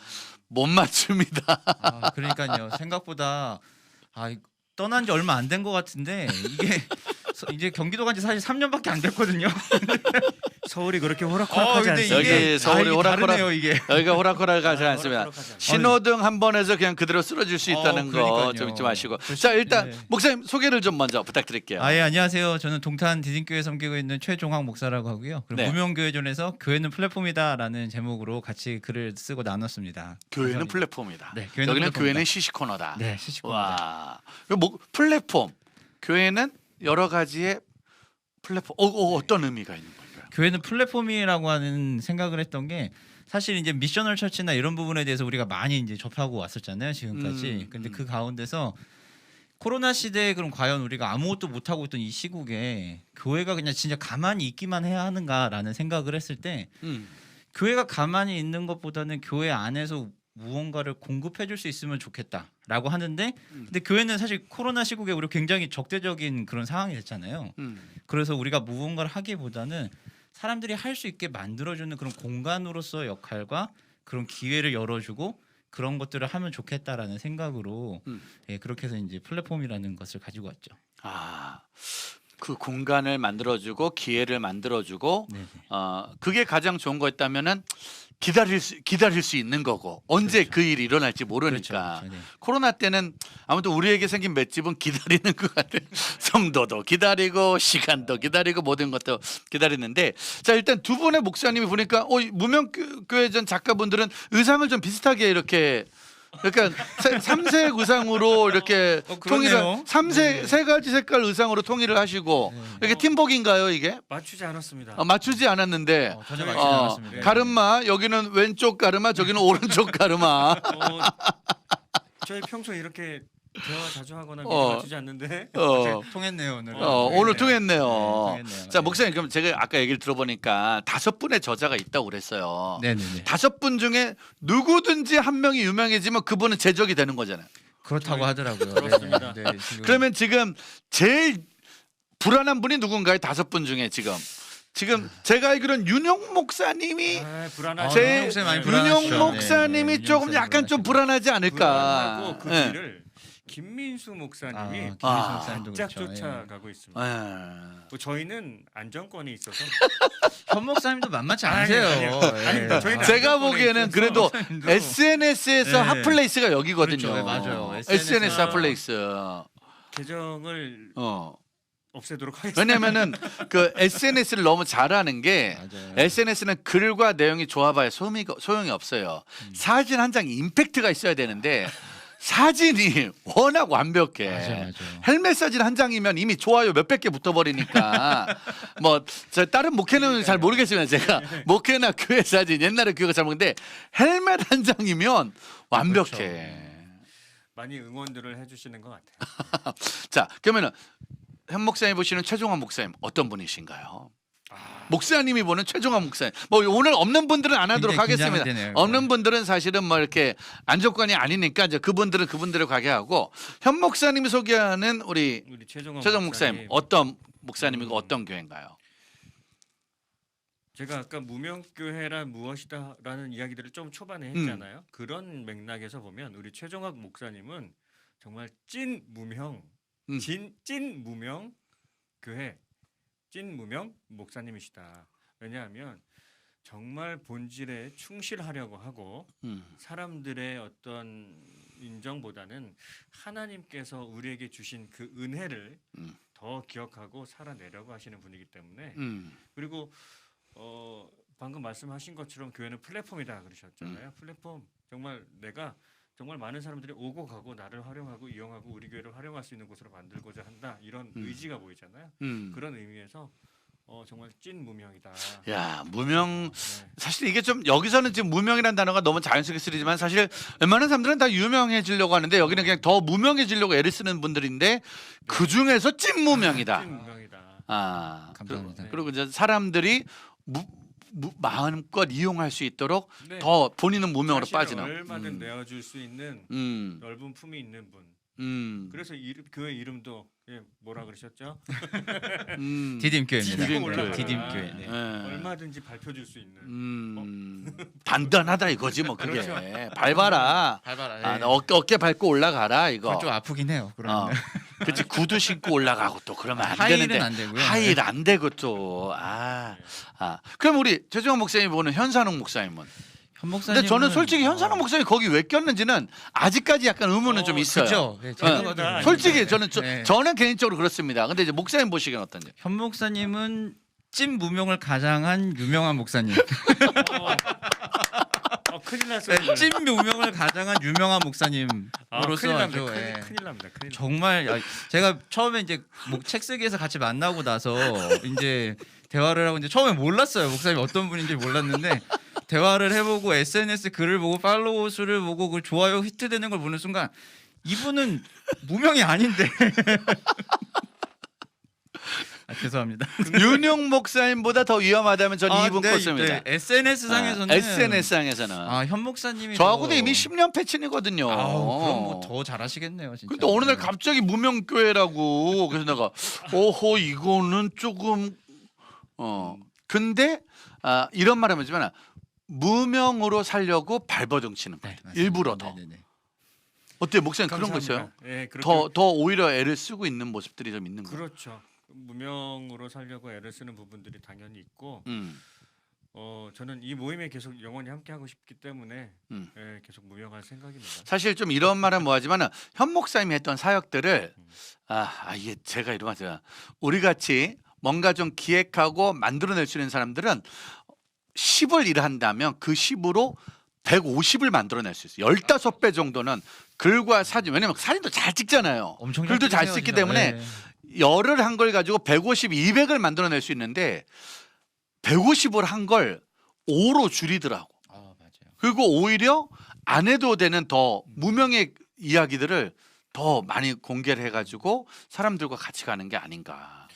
못 맞춥니다. 아, 그러니까요. 생각보다 떠난 지 얼마 안 된 것 같은데 이게 이제 경기도 간 지 사실 3년밖에 안 됐거든요. 서울이 그렇게 호락호락하지 근데 않습니다. 여기 서울이 이게 호락호락 다르네요, 이게. 여기가 호락호락하지 않습니다. 호락호락하지 않습니다. 신호등 한 번에서 그냥 그대로 쓰러질 수 있다는 거 그러니까요. 좀 잊지 마시고. 자 일단 네. 목사님 소개를 좀 먼저 부탁드릴게요. 예, 안녕하세요. 저는 동탄 디딤교회 섬기고 있는 최종학 목사라고 하고요. 그리고 네. 무명교회전에서 교회는 플랫폼이다라는 제목으로 같이 글을 쓰고 나눴습니다. 교회는 감사합니다. 플랫폼이다. 네, 교회는 여기는 플랫폼이다. 교회는 시시코너다. 네, 시시콜. 와, 뭐 플랫폼. 교회는 여러 가지의 플랫폼. 어떤 의미가 있는 걸까요? 교회는 플랫폼이라고 하는 생각을 했던 게 사실 이제 미셔널 처치나 이런 부분에 대해서 우리가 많이 이제 접하고 왔었잖아요, 지금까지. 근데 그 가운데서 코로나 시대에 그럼 과연 우리가 아무것도 못 하고 있던 이 시국에 교회가 그냥 진짜 가만히 있기만 해야 하는가라는 생각을 했을 때 교회가 가만히 있는 것보다는 교회 안에서 무언가를 공급해 줄 수 있으면 좋겠다라고 하는데 근데 교회는 사실 코로나 시국에 우리 굉장히 적대적인 그런 상황이 됐잖아요. 그래서 우리가 무언가를 하기보다는 사람들이 할 수 있게 만들어주는 그런 공간으로서의 역할과 그런 기회를 열어주고 그런 것들을 하면 좋겠다라는 생각으로 예, 그렇게 해서 이제 플랫폼이라는 것을 가지고 왔죠. 아, 그 공간을 만들어주고 기회를 만들어주고 네네. 그게 가장 좋은 거였다면은 기다릴 수 있는 거고 언제 그 일이 일어날지 모르니까 그렇죠. 네. 코로나 때는 아무튼 우리에게 생긴 맷집은 기다리는 것 같아요. 성도도 기다리고 시간도 기다리고 모든 것도 기다리는데 자 일단 두 분의 목사님이 보니까 무명교회전 작가분들은 의상을 좀 비슷하게 이렇게 그러니까 삼색 의상으로 이렇게 통일을 그러네요. 세 가지 색깔 의상으로 통일을 하시고 이게 팀복인가요 이게? 맞추지 않았습니다. 맞추지 않았는데 전혀 맞추지 않았습니다. 가르마 여기는 왼쪽 가르마 저기는 오른쪽 가르마. 저희 평소에 이렇게 대화 자주 하거나 어. 맞추지 않는데 통했네요 오늘. 오늘 통했네요. 네, 통했네요. 자 목사님 그럼 제가 아까 얘기를 들어보니까 5분의 저자가 있다고 그랬어요. 네네네. 5분 중에 누구든지 한 명이 유명해지면 그분은 제적이 되는 거잖아요. 그렇다고 하더라고요. 그렇습니다. 네, 지금. 그러면 지금 제일 불안한 분이 누군가요? 5분 중에 지금 제가 알기로는 윤용 목사님이 불안하죠. 윤용 목사님 많이 불안하시죠. 윤용 목사님이 네, 조금 윤용 약간 좀 목사님 불안하지 않을까. 불안하고 그 네. 길을 김민수 목사님이 김민수 아. 목사님도 바짝 그렇죠. 예. 쫓아가고 있습니다. 예. 뭐 저희는 안정권이 있어서 현 목사님도 만만치 아니, 않으세요. 아니요. 예. 아닙니다. 저희는 제가 안정권에 보기에는 있어서 그래도 목사님도. SNS에서 네. 핫플레이스가 여기거든요. 그렇죠. 네, 맞아요. SNS 아. 핫플레이스. 계정을 없애도록 하겠습니다. 왜냐면은 그 SNS를 너무 잘하는 게 맞아요. SNS는 글과 내용이 좋아봐야 소용이 없어요. 사진 한 장 임팩트가 있어야 되는데 사진이 워낙 완벽해. 맞아요. 헬멧 사진 한 장이면 이미 좋아요 몇백 개 붙어버리니까 뭐 저 다른 목회는 잘 모르겠지만 제가 목회나 교회 사진 옛날에 교회가 잘 먹는데 헬멧 한 장이면 완벽해. 그렇죠. 많이 응원들을 해주시는 것 같아요. 자 그러면은 현 목사님 보시는 최종환 목사님 어떤 분이신가요? 목사님이 보는 최종환 목사님. 뭐 오늘 없는 분들은 안 하도록 굉장히 하겠습니다. 긴장되네요, 없는 분들은 사실은 뭐 이렇게 안정권이 아니니까 이제 그분들은 그분들을 가게 하고 현 목사님이 소개하는 우리 우리 최종 목사님 어떤 목사님이고 어떤 교회인가요? 제가 아까 무명교회란 무엇이다라는 이야기들을 좀 초반에 했잖아요. 그런 맥락에서 보면 우리 최종학 목사님은 정말 찐 무명, 찐 무명 교회, 찐 무명 목사님이시다. 왜냐하면 정말 본질에 충실하려고 하고 사람들의 어떤 인정보다는 하나님께서 우리에게 주신 그 은혜를 더 기억하고 살아내려고 하시는 분이기 때문에 그리고 방금 말씀하신 것처럼 교회는 플랫폼이다 그러셨잖아요. 플랫폼 정말 내가 정말 많은 사람들이 오고 가고 나를 활용하고 이용하고 우리 교회를 활용할 수 있는 곳으로 만들고자 한다 이런 의지가 보이잖아요. 그런 의미에서 정말 찐 무명이다. 야, 무명 네. 사실 이게 좀 여기서는 지금 무명이라는 단어가 너무 자연스럽게 쓰이지만 사실 웬만한 사람들은 다 유명해지려고 하는데 여기는 그냥 더 무명해지려고 애를 쓰는 분들인데 그 중에서 찐 무명이다. 찐 무명이다. 아, 감사합니다. 그리고 이제 사람들이 마음껏 이용할 수 있도록 네. 더 본인은 무명으로 자신을 빠지는. 얼마든 내어줄 수 있는 넓은 품이 있는 분. 그래서 교회 이름도 뭐라 그러셨죠? 디딤교회입니다. 디딤교회. 디딤교회. 네. 얼마든지 밝혀줄 수 있는. 단단하다 이거지 뭐 그게. 그렇죠. 밟아라. 밟아라. 아, 어깨 밟고 올라가라 이거. 그건 좀 아프긴 해요. 그러면 그치 구두 신고 올라가고 또 그러면 안 하이힐은 되는데 안 되고요. 하이힐 안 되고 또 그럼 우리 최종원 목사님 보는 현산웅 목사님은 현 목사님. 근데 저는 솔직히 현산웅 목사님 거기 왜 꼈는지는 아직까지 약간 의문은 좀 있어요. 그렇죠. 네, 제가 아닙니다. 봐도 솔직히 아닙니다. 저는 네. 저는 개인적으로 그렇습니다. 근데 이제 목사님 보시기엔 어떤지? 현 목사님은 찐 무명을 가장한 유명한 목사님. 큰일 났어요. 찐 무명을 가장한 유명한 목사님으로서 큰일 납니다. 아주, 예. 큰일 납니다. 큰일 납니다. 정말 제가 처음에 이제 책 쓰기에서 같이 만나고 나서 이제 대화를 하고 이제 처음에 몰랐어요. 목사님 어떤 분인지 몰랐는데 대화를 해보고 SNS 글을 보고 팔로워 수를 보고 그 좋아요 히트되는 걸 보는 순간 이분은 무명이 아닌데. 죄송합니다. 윤용 목사님보다 더 위험하다면 저는 이분 네, 꼽습니다. SNS 상에서는 SNS 상에서는 현 목사님이 저하고도 이미 10년 패친이거든요. 그럼 뭐 더 잘하시겠네요, 진짜. 근데 어느 날 갑자기 무명교회라고 그래서 내가 오호 이거는 조금 근데 이런 말 하면 무명으로 살려고 발버둥 치는 분들 일부러 더 네네네. 어때요 목사님 그런 거 있어요? 네, 더 오히려 애를 쓰고 있는 모습들이 좀 있는 거예요. 그렇죠. 무명으로 살려고 애를 쓰는 부분들이 당연히 있고 저는 이 모임에 계속 영원히 함께 하고 싶기 때문에 계속 무명할 생각입니다. 사실 좀 이런 말은 뭐하지만 현 목사님이 했던 사역들을 이게 제가 이러면서 우리 같이 뭔가 좀 기획하고 만들어낼 수 있는 사람들은 10을 일한다면 그 10으로 150을 만들어낼 수 있어요. 15배 정도는 글과 사진 왜냐면 사진도 잘 찍잖아요. 엄청 글도 잘 찍으세요, 찍기 진짜. 때문에 네. 열을 한 걸 가지고 150, 200을 만들어낼 수 있는데 150을 한 걸 5로 줄이더라고. 맞아요. 그리고 오히려 안 해도 되는 더 무명의 이야기들을 더 많이 공개를 해가지고 사람들과 같이 가는 게 아닌가.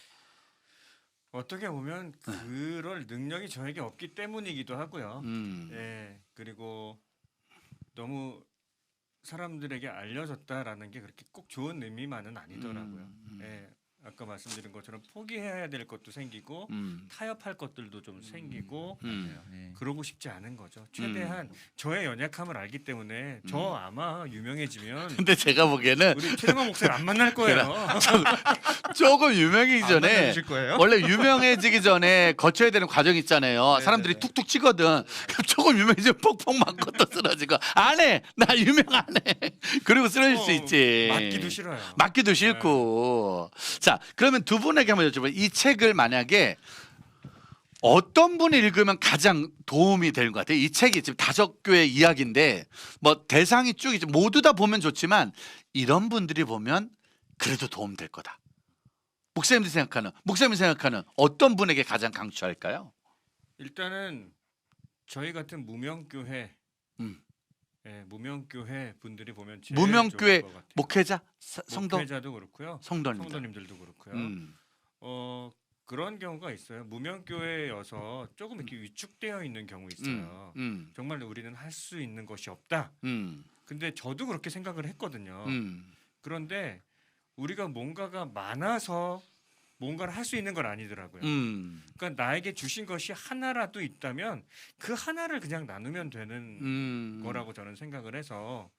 어떻게 보면 그럴 능력이 저에게 없기 때문이기도 하고요. 그리고 너무 사람들에게 알려졌다라는 게 그렇게 꼭 좋은 의미만은 아니더라고요. 아까 말씀드린 것처럼 포기해야 될 것도 생기고 타협할 것들도 좀 생기고 네. 그러고 싶지 않은 거죠. 최대한 저의 연약함을 알기 때문에 저 아마 유명해지면 근데 제가 보기에는 우리 최정화 목사님 안 만날 거예요. 조금 유명해지기 전에 만나주실 거예요? 원래 유명해지기 전에 거쳐야 되는 과정이 있잖아요. 사람들이 툭툭 치거든. 그럼 조금 유명해지면 폭폭 맞고 또 쓰러지고 안 해. 나 유명 안 해. 그리고 쓰러질 수 있지. 맞기도 싫어요. 맞기도 싫고. 자, 그러면 두 분에게 한번 여쭤봐요. 이 책을 만약에 어떤 분이 읽으면 가장 도움이 되는 것 같아요? 이 책이 지금 5교회 이야기인데 뭐 대상이 쭉 있죠. 모두 다 보면 좋지만 이런 분들이 보면 그래도 도움 될 거다. 목사님이 생각하는 어떤 분에게 가장 강추할까요? 일단은 저희 같은 무명교회 무명교회 분들이 보면 제일 무명교회 좋을 것 같아요. 목회자, 성도, 목회자도 그렇고요. 성도님들. 성도님들도 그렇고요. 그런 경우가 있어요. 무명교회여서 조금 이렇게 위축되어 있는 경우 있어요. 정말 우리는 할 수 있는 것이 없다. 근데 저도 그렇게 생각을 했거든요. 그런데 우리가 뭔가가 많아서 뭔가를 할 수 있는 건 아니더라고요. 그러니까 나에게 주신 것이 하나라도 있다면 그 하나를 그냥 나누면 되는 거라고 저는 생각을 해서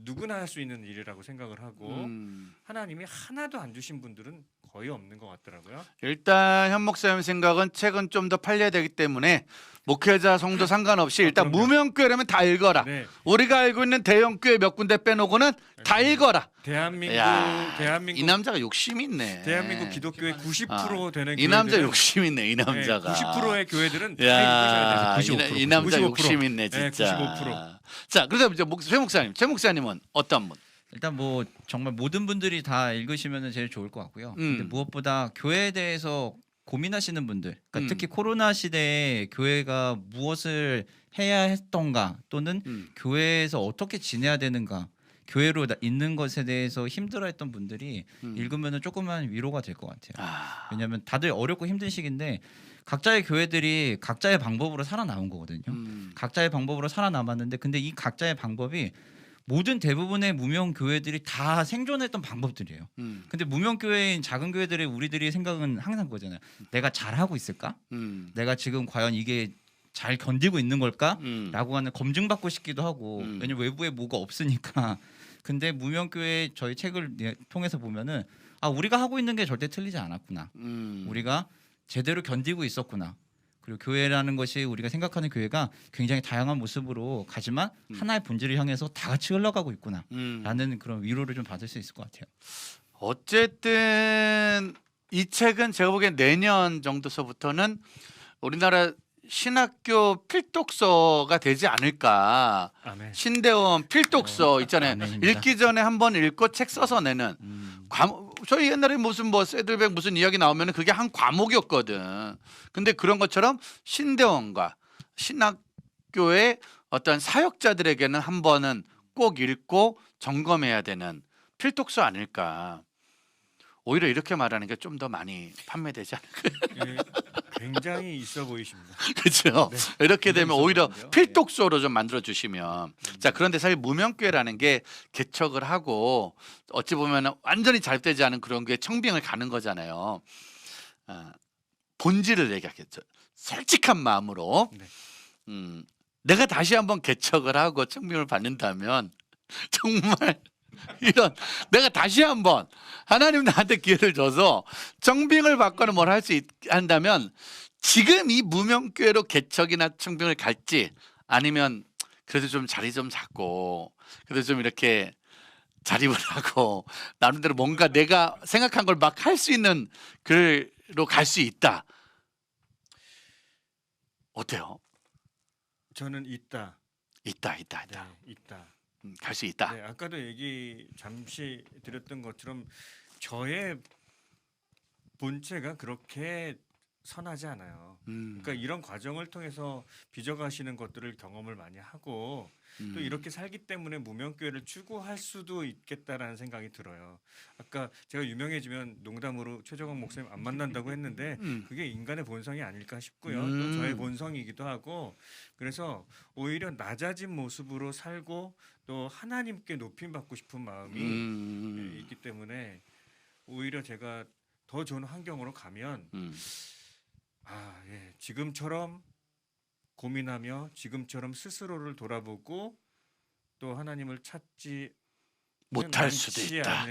누구나 할 수 있는 일이라고 생각을 하고 하나님이 하나도 안 주신 분들은 거의 없는 것 같더라고요. 일단 현 목사님 생각은 책은 좀 더 팔려야 되기 때문에 목회자 성도 상관없이 일단 그럼요. 무명교회라면 다 읽어라. 네. 우리가 알고 있는 대형 교회 몇 군데 빼놓고는 다 읽어라. 대한민국 이 남자가 욕심이 있네. 대한민국 기독교의 90% 되는 이 남자 교회들은 욕심 있네. 이 남자가. 90%의 교회들은 다 야, 읽으셔야 돼요. 이 남자 95%. 욕심 있네 네, 진짜. 95%. 자, 그래서 이제 최 목사님은 어떤 분? 일단 뭐 정말 모든 분들이 다 읽으시면 제일 좋을 것 같고요. 근데 무엇보다 교회에 대해서 고민하시는 분들, 그러니까 특히 코로나 시대에 교회가 무엇을 해야 했던가 또는 교회에서 어떻게 지내야 되는가, 교회로 있는 것에 대해서 힘들어했던 분들이 읽으면 조금만 위로가 될 것 같아요. 왜냐하면 다들 어렵고 힘든 시기인데 각자의 교회들이 각자의 방법으로 살아남은 거거든요. 각자의 방법으로 살아남았는데 근데 이 각자의 방법이 모든 대부분의 무명 교회들이 다 생존했던 방법들이에요. 근데 무명 교회인 작은 교회들의 우리들이 생각은 항상 그거잖아요. 내가 잘하고 있을까? 내가 지금 과연 이게 잘 견디고 있는 걸까? 라고 하는 검증받고 싶기도 하고 왜냐면 외부에 뭐가 없으니까. 근데 무명 교회 저희 책을 통해서 보면은 우리가 하고 있는 게 절대 틀리지 않았구나. 우리가 제대로 견디고 있었구나. 그리고 교회라는 것이 우리가 생각하는 교회가 굉장히 다양한 모습으로 가지만 하나의 본질을 향해서 다 같이 흘러가고 있구나 라는 그런 위로를 좀 받을 수 있을 것 같아요. 어쨌든 이 책은 제가 보기엔 내년 정도서부터는 우리나라 신학교 필독서가 되지 않을까. 아멘. 신대원 필독서 있잖아요. 아멘입니다. 읽기 전에 한번 읽고 책 써서 내는 저희 옛날에 무슨 뭐 새들백 무슨 이야기 나오면 그게 한 과목이었거든. 근데 그런 것처럼 신대원과 신학교의 어떤 사역자들에게는 한 번은 꼭 읽고 점검해야 되는 필독서 아닐까. 오히려 이렇게 말하는 게 좀 더 많이 판매되지 않을까. 예, 굉장히 있어 보이십니다. 그렇죠. 네. 이렇게 되면 있어 오히려 보이는데요. 필독서로 좀 만들어 주시면. 자, 그런데 사실 무명교회라는 게 개척을 하고 어찌 보면 완전히 잘 되지 않은 그런 게 청빙을 가는 거잖아요. 본질을 얘기하겠죠. 솔직한 마음으로 네. 내가 다시 한번 개척을 하고 청빙을 받는다면 정말 이런 내가 다시 한번 하나님 나한테 기회를 줘서 청빙을 받거나 뭘 할 수 한다면 지금 이 무명교회로 개척이나 청빙을 갈지 아니면 그래도 좀 자리 좀 잡고 그래도 좀 이렇게 자립을 하고 나름대로 뭔가 내가 생각한 걸 막 할 수 있는 글로 갈 수 있다. 어때요? 저는 있다. 있다. 네, 있다. 갈 수 있다. 네, 아까도 얘기 잠시 드렸던 것처럼 저의 본체가 그렇게 선하지 않아요. 그러니까 이런 과정을 통해서 빚어가시는 것들을 경험을 많이 하고 또 이렇게 살기 때문에 무명교회를 추구할 수도 있겠다라는 생각이 들어요. 아까 제가 유명해지면 농담으로 최정학 목사님 안 만난다고 했는데 그게 인간의 본성이 아닐까 싶고요. 또 저의 본성이기도 하고 그래서 오히려 낮아진 모습으로 살고 또 하나님께 높임 받고 싶은 마음이 있기 때문에 오히려 제가 더 좋은 환경으로 가면 지금처럼 고민하며 지금처럼 스스로를 돌아보고 또 하나님을 찾지 못할 수도 있다.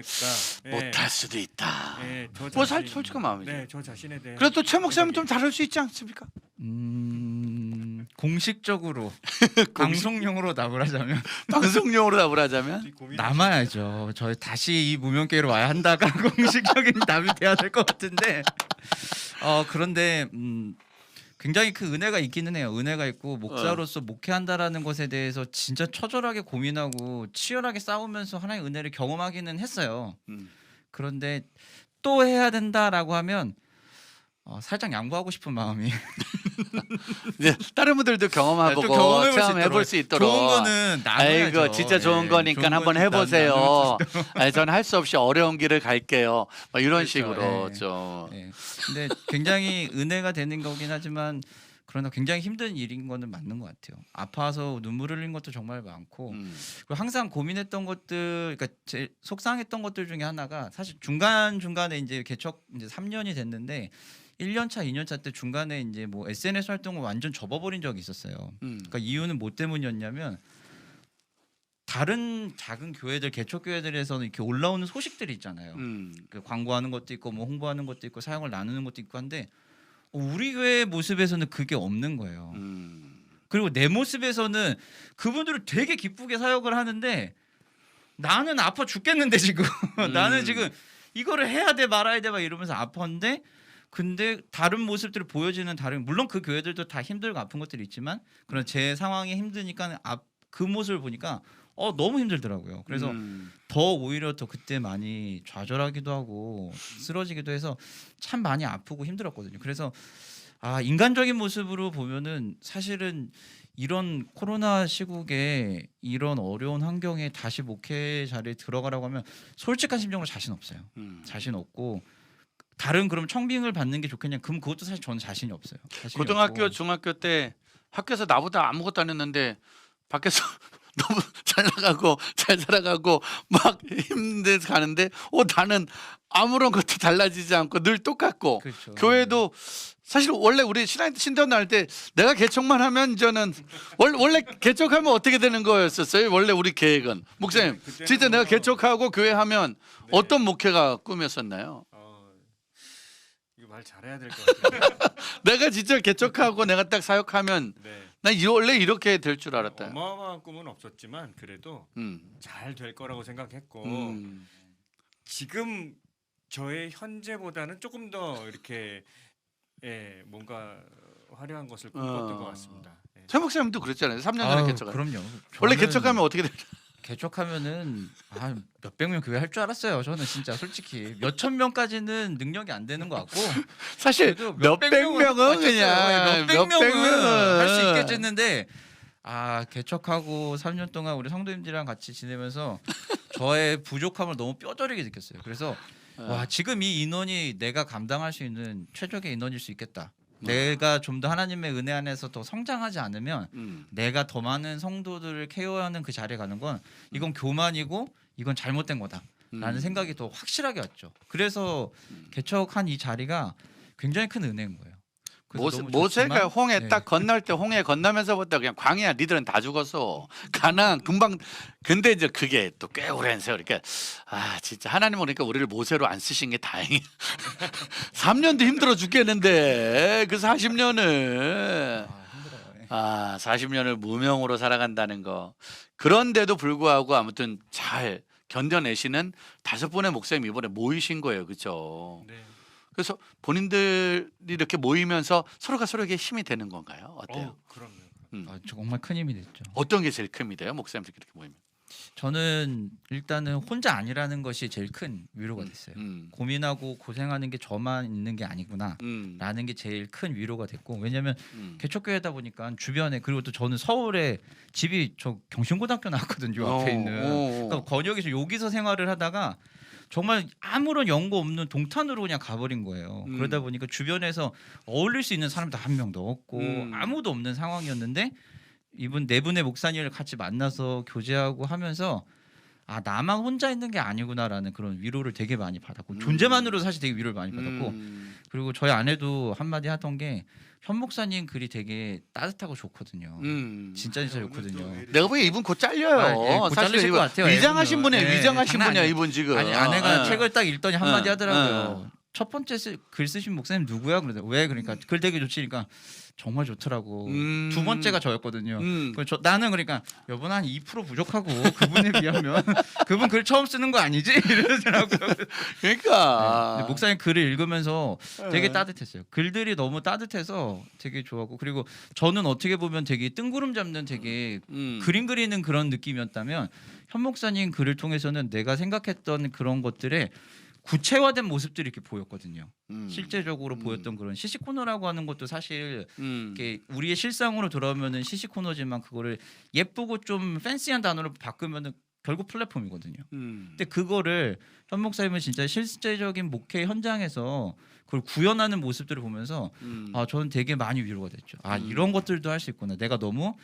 못할 수도 있다. 네, 뭐 솔직한 마음이죠. 네, 저 자신에 대해. 그래도 최 목사님 좀 다를 수 있지 않습니까? 공식적으로 방송용으로 답을 하자면 방송용으로 답을 하자면 남아야죠. 저 다시 이 무명교회로 와야 한다가 공식적인 답이 돼야 될 것 같은데 그런데 굉장히 그 은혜가 있기는 해요. 은혜가 있고 목사로서 목회한다라는 것에 대해서 진짜 처절하게 고민하고 치열하게 싸우면서 하나님의 은혜를 경험하기는 했어요. 그런데 또 해야 된다라고 하면 살짝 양보하고 싶은 마음이 네, 다른 분들도 경험해보고 좀 경험해볼 수 체험해볼 수 있도록. 좋은 거는 나눠야죠. 아이고 진짜 좋은 예, 거니까 좋은 한번 거니까 해보세요. 아니, 저는 할 수 없이 어려운 길을 갈게요. 막 이런 그렇죠. 식으로 예. 좀. 네. 근데 굉장히 은혜가 되는 거긴 하지만 그러나 굉장히 힘든 일인 거는 맞는 것 같아요. 아파서 눈물 흘린 것도 정말 많고 그리고 항상 고민했던 것들, 그러니까 제일 속상했던 것들 중에 하나가 사실 중간 중간에 이제 개척 이제 3년이 됐는데 1년 차, 2년 차 때 중간에 이제 뭐 SNS 활동을 완전 접어버린 적이 있었어요. 그러니까 이유는 뭐 때문이었냐면 다른 작은 교회들 개척 교회들에서는 이렇게 올라오는 소식들이 있잖아요. 그 광고하는 것도 있고 뭐 홍보하는 것도 있고 사역을 나누는 것도 있고 한데 우리 교회 모습에서는 그게 없는 거예요. 그리고 내 모습에서는 그분들을 되게 기쁘게 사역을 하는데 나는 아파 죽겠는데 지금 나는 지금 이거를 해야 돼 말아야 돼 막 이러면서 아팠는데 근데 다른 모습들을 보여지는 다른 물론 그 교회들도 다 힘들고 아픈 것들이 있지만 그런 제 상황이 힘드니까 그 모습을 보니까 너무 힘들더라고요. 그래서 더 오히려 더 그때 많이 좌절하기도 하고 쓰러지기도 해서 참 많이 아프고 힘들었거든요. 그래서 인간적인 모습으로 보면은 사실은 이런 코로나 시국에 이런 어려운 환경에 다시 목회 자리에 들어가라고 하면 솔직한 심정으로 자신 없어요. 자신 없고 다른 그럼 청빙을 받는 게 좋겠냐? 그럼 그것도 사실 저는 자신이 없어요. 고등학교, 중학교 때 학교에서 나보다 아무것도 안 했는데 밖에서 너무 잘 나가고 잘 살아가고 막 힘들어서 가는데 나는 아무런 것도 달라지지 않고 늘 똑같고 그렇죠. 교회도 사실 원래 우리 신대원 나올 때 내가 개척만 하면 저는 원래 개척하면 어떻게 되는 거였었어요? 원래 우리 계획은 목사님 진짜 내가 개척하고 교회 하면 어떤 목회가 꿈이었었나요? 이거 말 잘해야 될 것 같아요. 내가 진짜 개척하고 내가 딱 사역하면 난 원래 이렇게 될 줄 알았다. 어마어마한 꿈은 없었지만 그래도 잘 될 거라고 생각했고 지금 저의 현재보다는 조금 더 이렇게 뭔가 화려한 것을 꿈꿨던 것 같습니다. 최 목사님도 그랬잖아요. 3년 전에 개척한. 그럼요. 원래 개척하면 어떻게 돼요? 개척하면은 몇백 명 교회 할 줄 알았어요. 저는 진짜 솔직히 몇천 명까지는 능력이 안 되는 것 같고 사실 몇백 명은 그냥 몇백 명은 할 수 있겠지 했는데 개척하고 3년 동안 우리 성도님들이랑 같이 지내면서 저의 부족함을 너무 뼈저리게 느꼈어요. 그래서 지금 이 인원이 내가 감당할 수 있는 최적의 인원일 수 있겠다. 내가 좀 더 하나님의 은혜 안에서 더 성장하지 않으면 내가 더 많은 성도들을 케어하는 그 자리에 가는 건 이건 교만이고 이건 잘못된 거다라는 생각이 더 확실하게 왔죠. 그래서 개척한 이 자리가 굉장히 큰 은혜인 거예요. 모세가 홍해 딱 건널 때 홍해 건너면서부터 그냥 광야 니들은 다 죽었어. 가나안 금방. 근데 이제 그게 또 꽤 오랜 세월. 그러니까 진짜 하나님 그러니까 우리를 모세로 안 쓰신 게 다행이야. 3년도 힘들어 죽겠는데 그 40년을 40년을 무명으로 살아간다는 거. 그런데도 불구하고 아무튼 잘 견뎌내시는 5분의 목사님 이번에 모이신 거예요, 그렇죠? 네. 그래서 본인들이 이렇게 모이면서 서로가 서로에게 힘이 되는 건가요? 어때요? 그럼요. 정말 큰 힘이 됐죠. 어떤 게 제일 큰 힘이 돼요? 목사님들 이렇게 모이면? 저는 일단은 혼자 아니라는 것이 제일 큰 위로가 됐어요. 고민하고 고생하는 게 저만 있는 게 아니구나 라는 게 제일 큰 위로가 됐고 왜냐하면 개척교회다 보니까 주변에 그리고 또 저는 서울에 집이 저 경신고등학교 나왔거든요. 앞에 있는 그러니까 권역에서 여기서 생활을 하다가 정말 아무런 연고 없는 동탄으로 그냥 가버린 거예요. 그러다 보니까 주변에서 어울릴 수 있는 사람도 한 명도 없고 아무도 없는 상황이었는데 네 분의 목사님을 같이 만나서 교제하고 하면서 나만 혼자 있는 게 아니구나라는 그런 위로를 되게 많이 받았고 존재만으로 사실 되게 위로를 많이 받았고 그리고 저희 아내도 한마디 하던 게 현 목사님 글이 되게 따뜻하고 좋거든요. 진짜 좋거든요. 내가 보기에 이분 곧 잘려요. 곧 잘리실 것 같아요. 위장하신 분이에요. 위장하신 분이야 이분 지금. 아내가 책을 딱 읽더니 한마디 하더라고요. 첫 번째 글 쓰신 목사님 누구야? 왜 그러니까 글 되게 좋지니까 정말 좋더라고. 두 번째가 저였거든요. 나는 그러니까 여분 한 2% 부족하고 그분에 비하면 그분 글 처음 쓰는 거 아니지? 이러더라고요. 그러니까 네, 목사님 글을 읽으면서 되게 따뜻했어요. 글들이 너무 따뜻해서 되게 좋아하고 그리고 저는 어떻게 보면 되게 뜬구름 잡는 되게 그림 그리는 그런 느낌이었다면 현 목사님 글을 통해서는 내가 생각했던 그런 것들에 구체화된 모습들이 이렇게 보였거든요. 실제적으로 보였던 그런 시시 코너라고 하는 것도 사실 이렇게 우리의 실상으로 돌아오면은 시시 코너지만 그거를 예쁘고 좀 팬시한 단어로 바꾸면은 결국 플랫폼이거든요. 근데 그거를 현 목사님은 진짜 실제적인 목회 현장에서 그걸 구현하는 모습들을 보면서 저는 되게 많이 위로가 됐죠. 이런 것들도 할 수 있구나. 내가 너무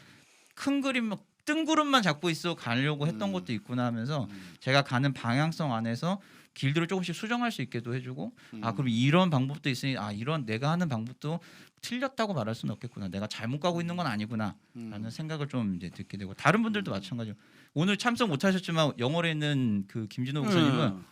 큰 그림 뜬구름만 잡고 있어 가려고 했던 것도 있구나 하면서 제가 가는 방향성 안에서 길들을 조금씩 수정할 수 있게도 해주고 아 그럼 이런 방법도 있으니 아 이런 내가 하는 방법도 틀렸다고 말할 수는 없겠구나. 내가 잘못 가고 있는 건 아니구나라는 생각을 좀 이제 듣게 되고 다른 분들도 마찬가지로 오늘 참석 못하셨지만 영월에 있는 그 김진호 목사님은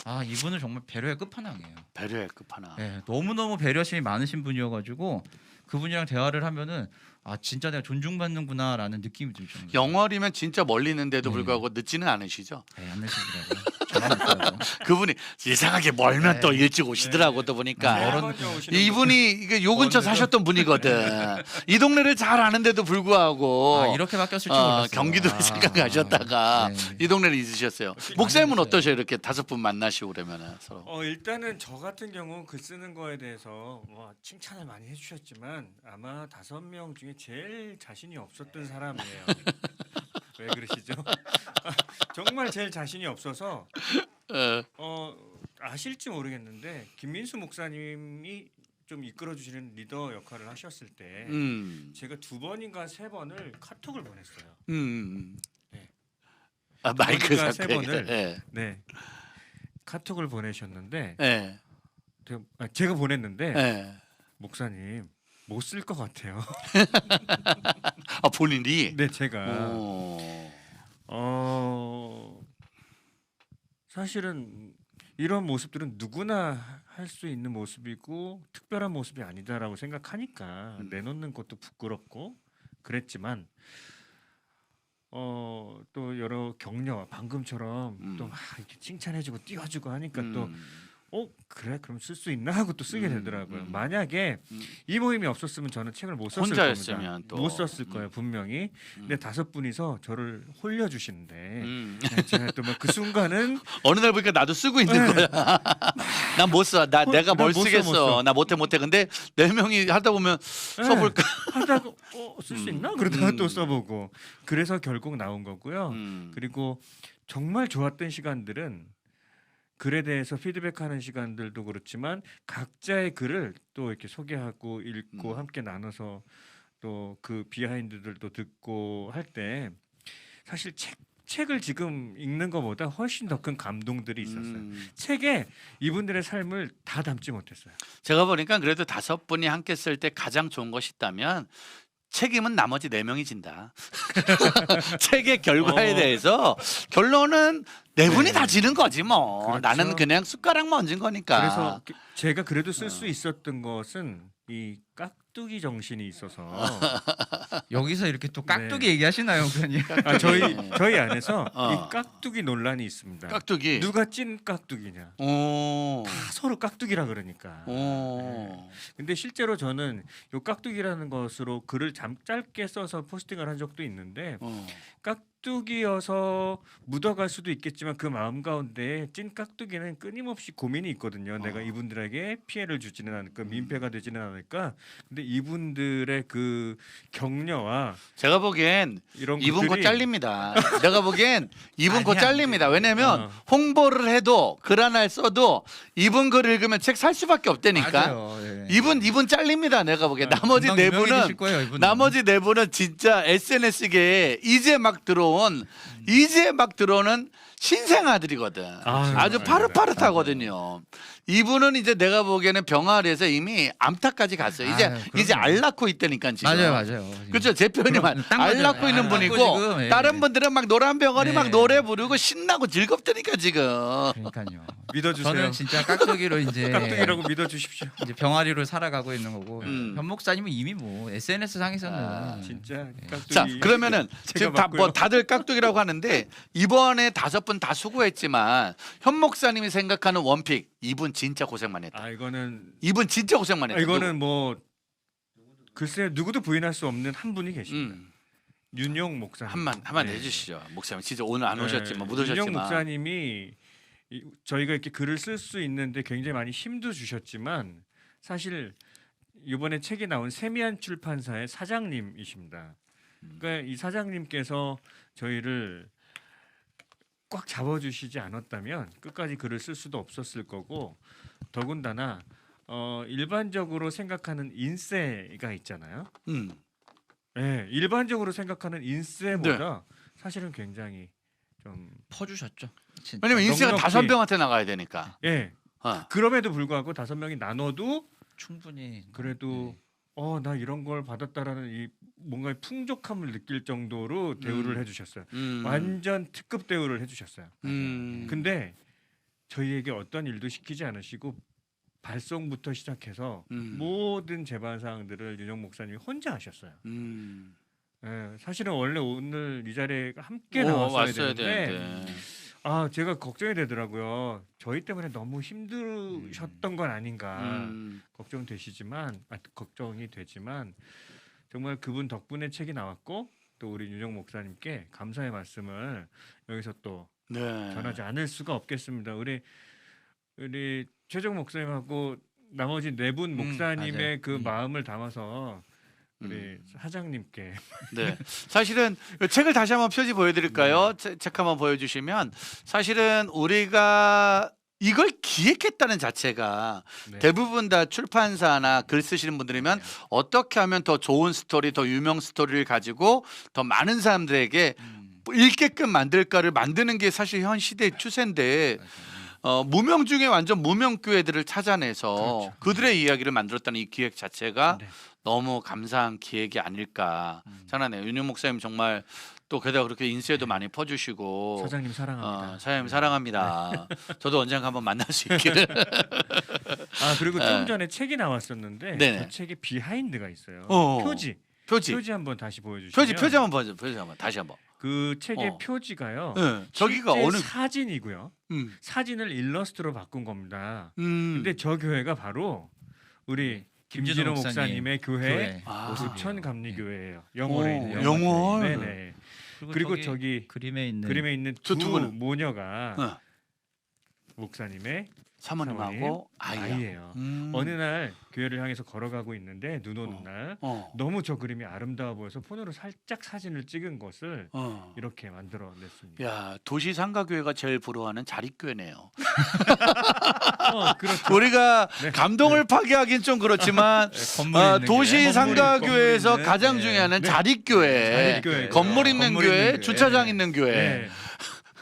아 이분은 정말 배려의 끝판왕이에요. 배려의 끝판왕. 네, 너무너무 배려심이 많으신 분이어가지고 그분이랑 대화를 하면은 아 진짜 내가 존중받는구나라는 느낌이 들죠. 영월이면 진짜 멀리 있는데도 네. 불구하고 늦지는 않으시죠? 네, 안 내시더라고요. 저만 있더라고요. 그분이 이상하게 멀면 네. 또 일찍 오시더라고 또 보니까 멀었- 이분이 이게 요 근처 먼데도. 사셨던 분이거든. 이 동네를 잘 아는데도 불구하고 아 이렇게 바뀌었을 줄 몰랐어요. 경기도를 잠깐 가셨다가 네. 이 동네를 잊으셨어요. 목사님은 어떠셔요? 이렇게 5분 만나시고 그러면은 서로. 일단은 저 같은 경우 글 쓰는 거에 대해서 뭐 칭찬을 많이 해주셨지만 아마 5명 중에 제일 자신이 없었던 사람이에요. 왜 그러시죠? 정말 제일 자신이 없어서 아실지 모르겠는데 김민수 목사님이 좀 이끌어 주시는 리더 역할을 하셨을 때 제가 2번인가 3번을 카톡을 보냈어요. 네. 아, 마이크 그러니까 잡고 3번을 예. 네. 카톡을 보내셨는데 예. 제가 보냈는데 예. 목사님 못 쓸 것 같아요. 아 본인이. 네, 제가 사실은 이런 모습들은 누구나 할 수 있는 모습이고 특별한 모습이 아니다라고 생각하니까 내놓는 것도 부끄럽고 그랬지만 또 여러 격려와 방금처럼 또 막 이렇게 칭찬해주고 띄워주고 하니까 또 그래 그럼 쓸 수 있나 하고 또 쓰게 되더라고요. 만약에 이 모임이 없었으면 저는 책을 못 썼을 혼자였으면 겁니다. 또. 못 썼을 거예요 분명히. 근데 5분이서 저를 홀려주시는데 제가 또 막 그 순간은 어느 날 보니까 나도 쓰고 있는 거야. 난 못 써. 내가 뭘 못 써, 못 쓰겠어. 써. 나 못해. 근데 4명이 하다 보면 써볼까. 하다가 쓸 수 있나 그러다가 또 써보고 그래서 결국 나온 거고요. 그리고 정말 좋았던 시간들은 글에 대해서 피드백하는 시간들도 그렇지만 각자의 글을 또 이렇게 소개하고 읽고 함께 나눠서 또 그 비하인드들도 듣고 할 때 사실 책을 지금 읽는 것보다 훨씬 더 큰 감동들이 있었어요. 책에 이분들의 삶을 다 담지 못했어요. 제가 보니까 그래도 5분이 함께 쓸 때 가장 좋은 것이 있다면 책임은 나머지 4명이 진다. 책의 결과에 대해서 결론은 4분이 다 지는 거지 뭐. 그렇죠. 나는 그냥 숟가락만 얹은 거니까. 그래서 제가 그래도 쓸 수 있었던 것은 이 깍두기 정신이 있어서 여기서 이렇게 또 깍두기 얘기하시나요, 목사님? 저희 안에서 어. 이 깍두기 논란이 있습니다. 깍두기. 누가 찐 깍두기냐? 오. 다 서로 깍두기라 그러니까. 오. 근데 실제로 저는 요 깍두기라는 것으로 글을 짧게 써서 포스팅을 한 적도 있는데 깍두기여서 묻어갈 수도 있겠지만 그 마음 가운데 찐 깍두기는 끊임없이 고민이 있거든요. 내가 이분들에게 피해를 주지는 않을까, 민폐가 되지는 않을까. 근데 이분들의 그 격려와 제가 보기엔 이런 이분 곧 것들이 잘립니다. 내가 보기엔 이분 곧 아니야. 잘립니다. 왜냐면 홍보를 해도 글 하나 써도 이분 글 읽으면 책 살 수밖에 없다니까. 맞아요. 예. 이분 잘립니다. 내가 보기엔 나머지 금방 4분은 유명해지실 거예요, 이분은. 나머지 4분은 진짜 SNS계에 이제 막 들어온 신생아들이거든. 아주 파릇파릇하거든요. 이분은 이제 내가 보기에는 병아리에서 이미 암탉까지 갔어요. 이제 아유, 그럼요. 이제 알 낳고 있다니까 지금. 맞아요. 그렇죠. 제 표현이만 딱 알 맞아요. 낳고 있는 알 분이고 낳고 지금, 예. 다른 분들은 막 노란 병아리 막 네. 노래 부르고 신나고 즐겁다니까 지금. 그러니까요. 믿어주세요. 저는 진짜 깍두기로 이제 깍두기라고 믿어주십시오. 이제 병아리로 살아가고 있는 거고 현 목사님은 이미 뭐 SNS 상에서는 진짜 깍두기. 자 그러면은 제가 지금 맞고요. 다들 깍두기라고 하는데 이번에 5분 다 수고했지만 현 목사님이 생각하는 원픽 이분 진짜 고생 많이 했다. 이거는 이분 진짜 고생 많이 했다. 이거는 뭐 글쎄 누구도 부인할 수 없는 한 분이 계십니다. 윤용 목사님. 한만 네. 해주시죠. 목사님 진짜 오늘 안 오셨지만 못 오셨지만. 윤용 목사님이 저희가 이렇게 글을 쓸 수 있는데 굉장히 많이 힘도 주셨지만 사실 이번에 책이 나온 세미한 출판사의 사장님이십니다. 그러니까 이 사장님께서 저희를 꽉 잡아주시지 않았다면 끝까지 글을 쓸 수도 없었을 거고 더군다나 일반적으로 생각하는 인세가 있잖아요. 네, 일반적으로 생각하는 인세보다 사실은 굉장히 좀 퍼주셨죠. 진짜. 왜냐면 인쇄가 넉넉히. 5명한테 나가야 되니까. 예. 어. 그럼에도 불구하고 5명이 나눠도 충분히 그래도 네. 나 이런 걸 받았다라는 이 뭔가 풍족함을 느낄 정도로 대우를 해주셨어요. 완전 특급 대우를 해주셨어요. 근데 저희에게 어떤 일도 시키지 않으시고 발송부터 시작해서 모든 제반 사항들을 윤영 목사님이 혼자 하셨어요. 예, 사실은 원래 오늘 이 자리에 함께 나왔어야 되는데 제가 걱정이 되더라고요. 저희 때문에 너무 힘드셨던 건 아닌가 걱정이 되지만 정말 그분 덕분에 책이 나왔고 또 우리 윤영 목사님께 감사의 말씀을 여기서 또 전하지 않을 수가 없겠습니다. 우리 최정 목사님하고 나머지 4분 목사님의 그 마음을 담아서 우리 사장님께 네. 사실은 이 책을 다시 한번 표지 보여드릴까요? 책 한번 보여주시면 사실은 우리가 이걸 기획했다는 자체가 대부분 다 출판사나 글 쓰시는 분들이면 어떻게 하면 더 좋은 스토리, 더 유명 스토리를 가지고 더 많은 사람들에게 읽게끔 만들까를 만드는 게 사실 현 시대의 추세인데 무명 중에 완전 무명 교회들을 찾아내서 그들의 이야기를 만들었다는 이 기획 자체가 너무 감사한 기획이 아닐까 생각하네요. 윤영 목사님 정말 또 게다가 그렇게 인쇄도 많이 퍼주시고 사장님 사랑합니다. 사장님 사랑합니다. 저도 언젠가 한번 만날 수 있기를. 그리고 좀 전에 책이 나왔었는데 그 책에 비하인드가 있어요. 표지 한번 다시 보여주시면 표지 한번 보여주세요. 표지 한번 다시 한번. 그 책의 표지가요. 저기가 어느 사진이고요. 사진을 일러스트로 바꾼 겁니다. 근데 저 교회가 바로 우리 김진호 목사님의 교회 오수천 감리교회예요. 영월에 있는 영월. 네네. 그리고 저기 그림에 있는 두 모녀가 목사님의 사모님하고 아이예요. 어느 날 교회를 향해서 걸어가고 있는데 눈 오는 날 너무 저 그림이 아름다워 보여서 폰으로 살짝 사진을 찍은 것을 이렇게 만들어냈습니다. 야, 도시 상가교회가 제일 부러워하는 자립교회네요. 그렇죠. 우리가 감동을 파괴하긴 좀 그렇지만 도시 상가교회에서 가장 중요한 자립교회, 건물 있는 교회, 주차장 있는 교회.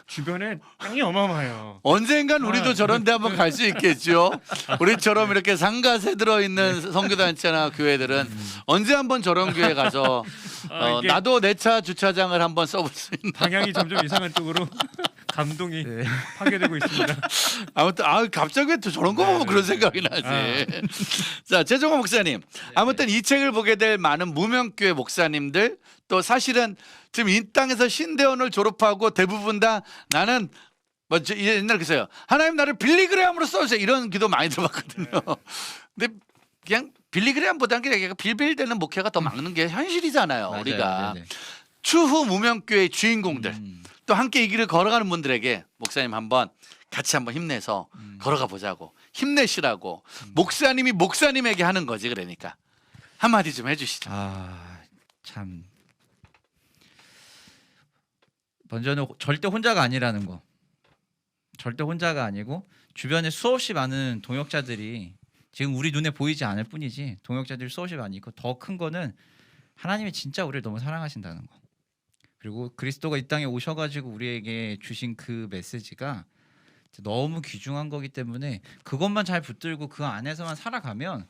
주변에 땅이 어마어마해요. 언젠간 우리도 저런 데 한번 갈 수 있겠죠. 우리처럼 이렇게 상가세 들어있는 선교단체나 교회들은 언제 한번 저런 교회 가서 나도 내 차 주차장을 한번 써볼 수 있는. 방향이 점점 이상한 쪽으로 감동이 파괴되고 있습니다. 아무튼 갑자기 왜 또 저런 거 보면 그런 생각이 나지. 자, 최종호 목사님. 아무튼 이 책을 보게 될 많은 무명교회 목사님들 또 사실은 지금 이 땅에서 신대원을 졸업하고 대부분 다 나는 옛날에 그랬어요. 하나님 나를 빌리그레함으로 써주세요. 이런 기도 많이 들어봤거든요. 근데 그냥 빌리그레함보다는 그냥 빌빌대는 목회가 더 막는 게 현실이잖아요. 맞아요. 우리가 네네. 추후 무명교회의 주인공들 또 함께 이 길을 걸어가는 분들에게 목사님 한번 같이 한번 힘내서 걸어가 보자고 힘내시라고 목사님이 목사님에게 하는 거지. 그러니까 한마디 좀 해주시죠. 참 먼저는 절대 혼자가 아니라는 거. 절대 혼자가 아니고 주변에 수없이 많은 동역자들이 지금 우리 눈에 보이지 않을 뿐이지 동역자들이 수없이 많이 있고 더 큰 거는 하나님이 진짜 우리를 너무 사랑하신다는 거. 그리고 그리스도가 이 땅에 오셔가지고 우리에게 주신 그 메시지가 너무 귀중한 거기 때문에 그것만 잘 붙들고 그 안에서만 살아가면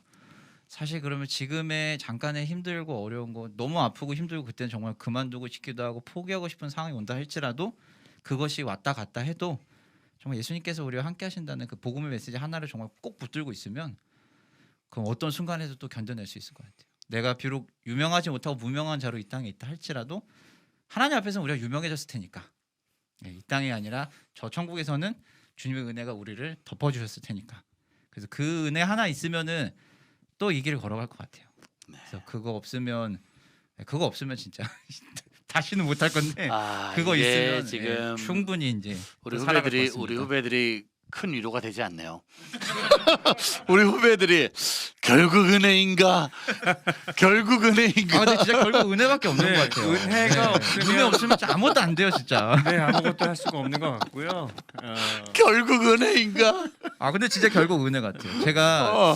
사실 그러면 지금의 잠깐의 힘들고 어려운 거 너무 아프고 힘들고 그때는 정말 그만두고 싶기도 하고 포기하고 싶은 상황이 온다 할지라도 그것이 왔다 갔다 해도 정말 예수님께서 우리와 함께 하신다는 그 복음의 메시지 하나를 정말 꼭 붙들고 있으면 그럼 어떤 순간에도 또 견뎌낼 수 있을 것 같아요. 내가 비록 유명하지 못하고 무명한 자로 이 땅에 있다 할지라도 하나님 앞에서는 우리가 유명해졌을 테니까 이 땅이 아니라 저 천국에서는 주님의 은혜가 우리를 덮어주셨을 테니까 그래서 그 은혜 하나 있으면은 또 이 길을 걸어갈 것 같아요. 그래서 그거 없으면 진짜 다시는 못할 건데 그거 있으면 지금 충분히 이제 우리 후배들이 큰 위로가 되지 않네요. 우리 후배들이 결국 은혜인가? 근데 진짜 결국 은혜밖에 없는 것 같아요. 은혜가 은혜 없으면 진짜 아무것도 안 돼요, 진짜. 네, 아무것도 할 수가 없는 것 같고요. 결국 은혜인가? 근데 진짜 결국 은혜 같아요. 제가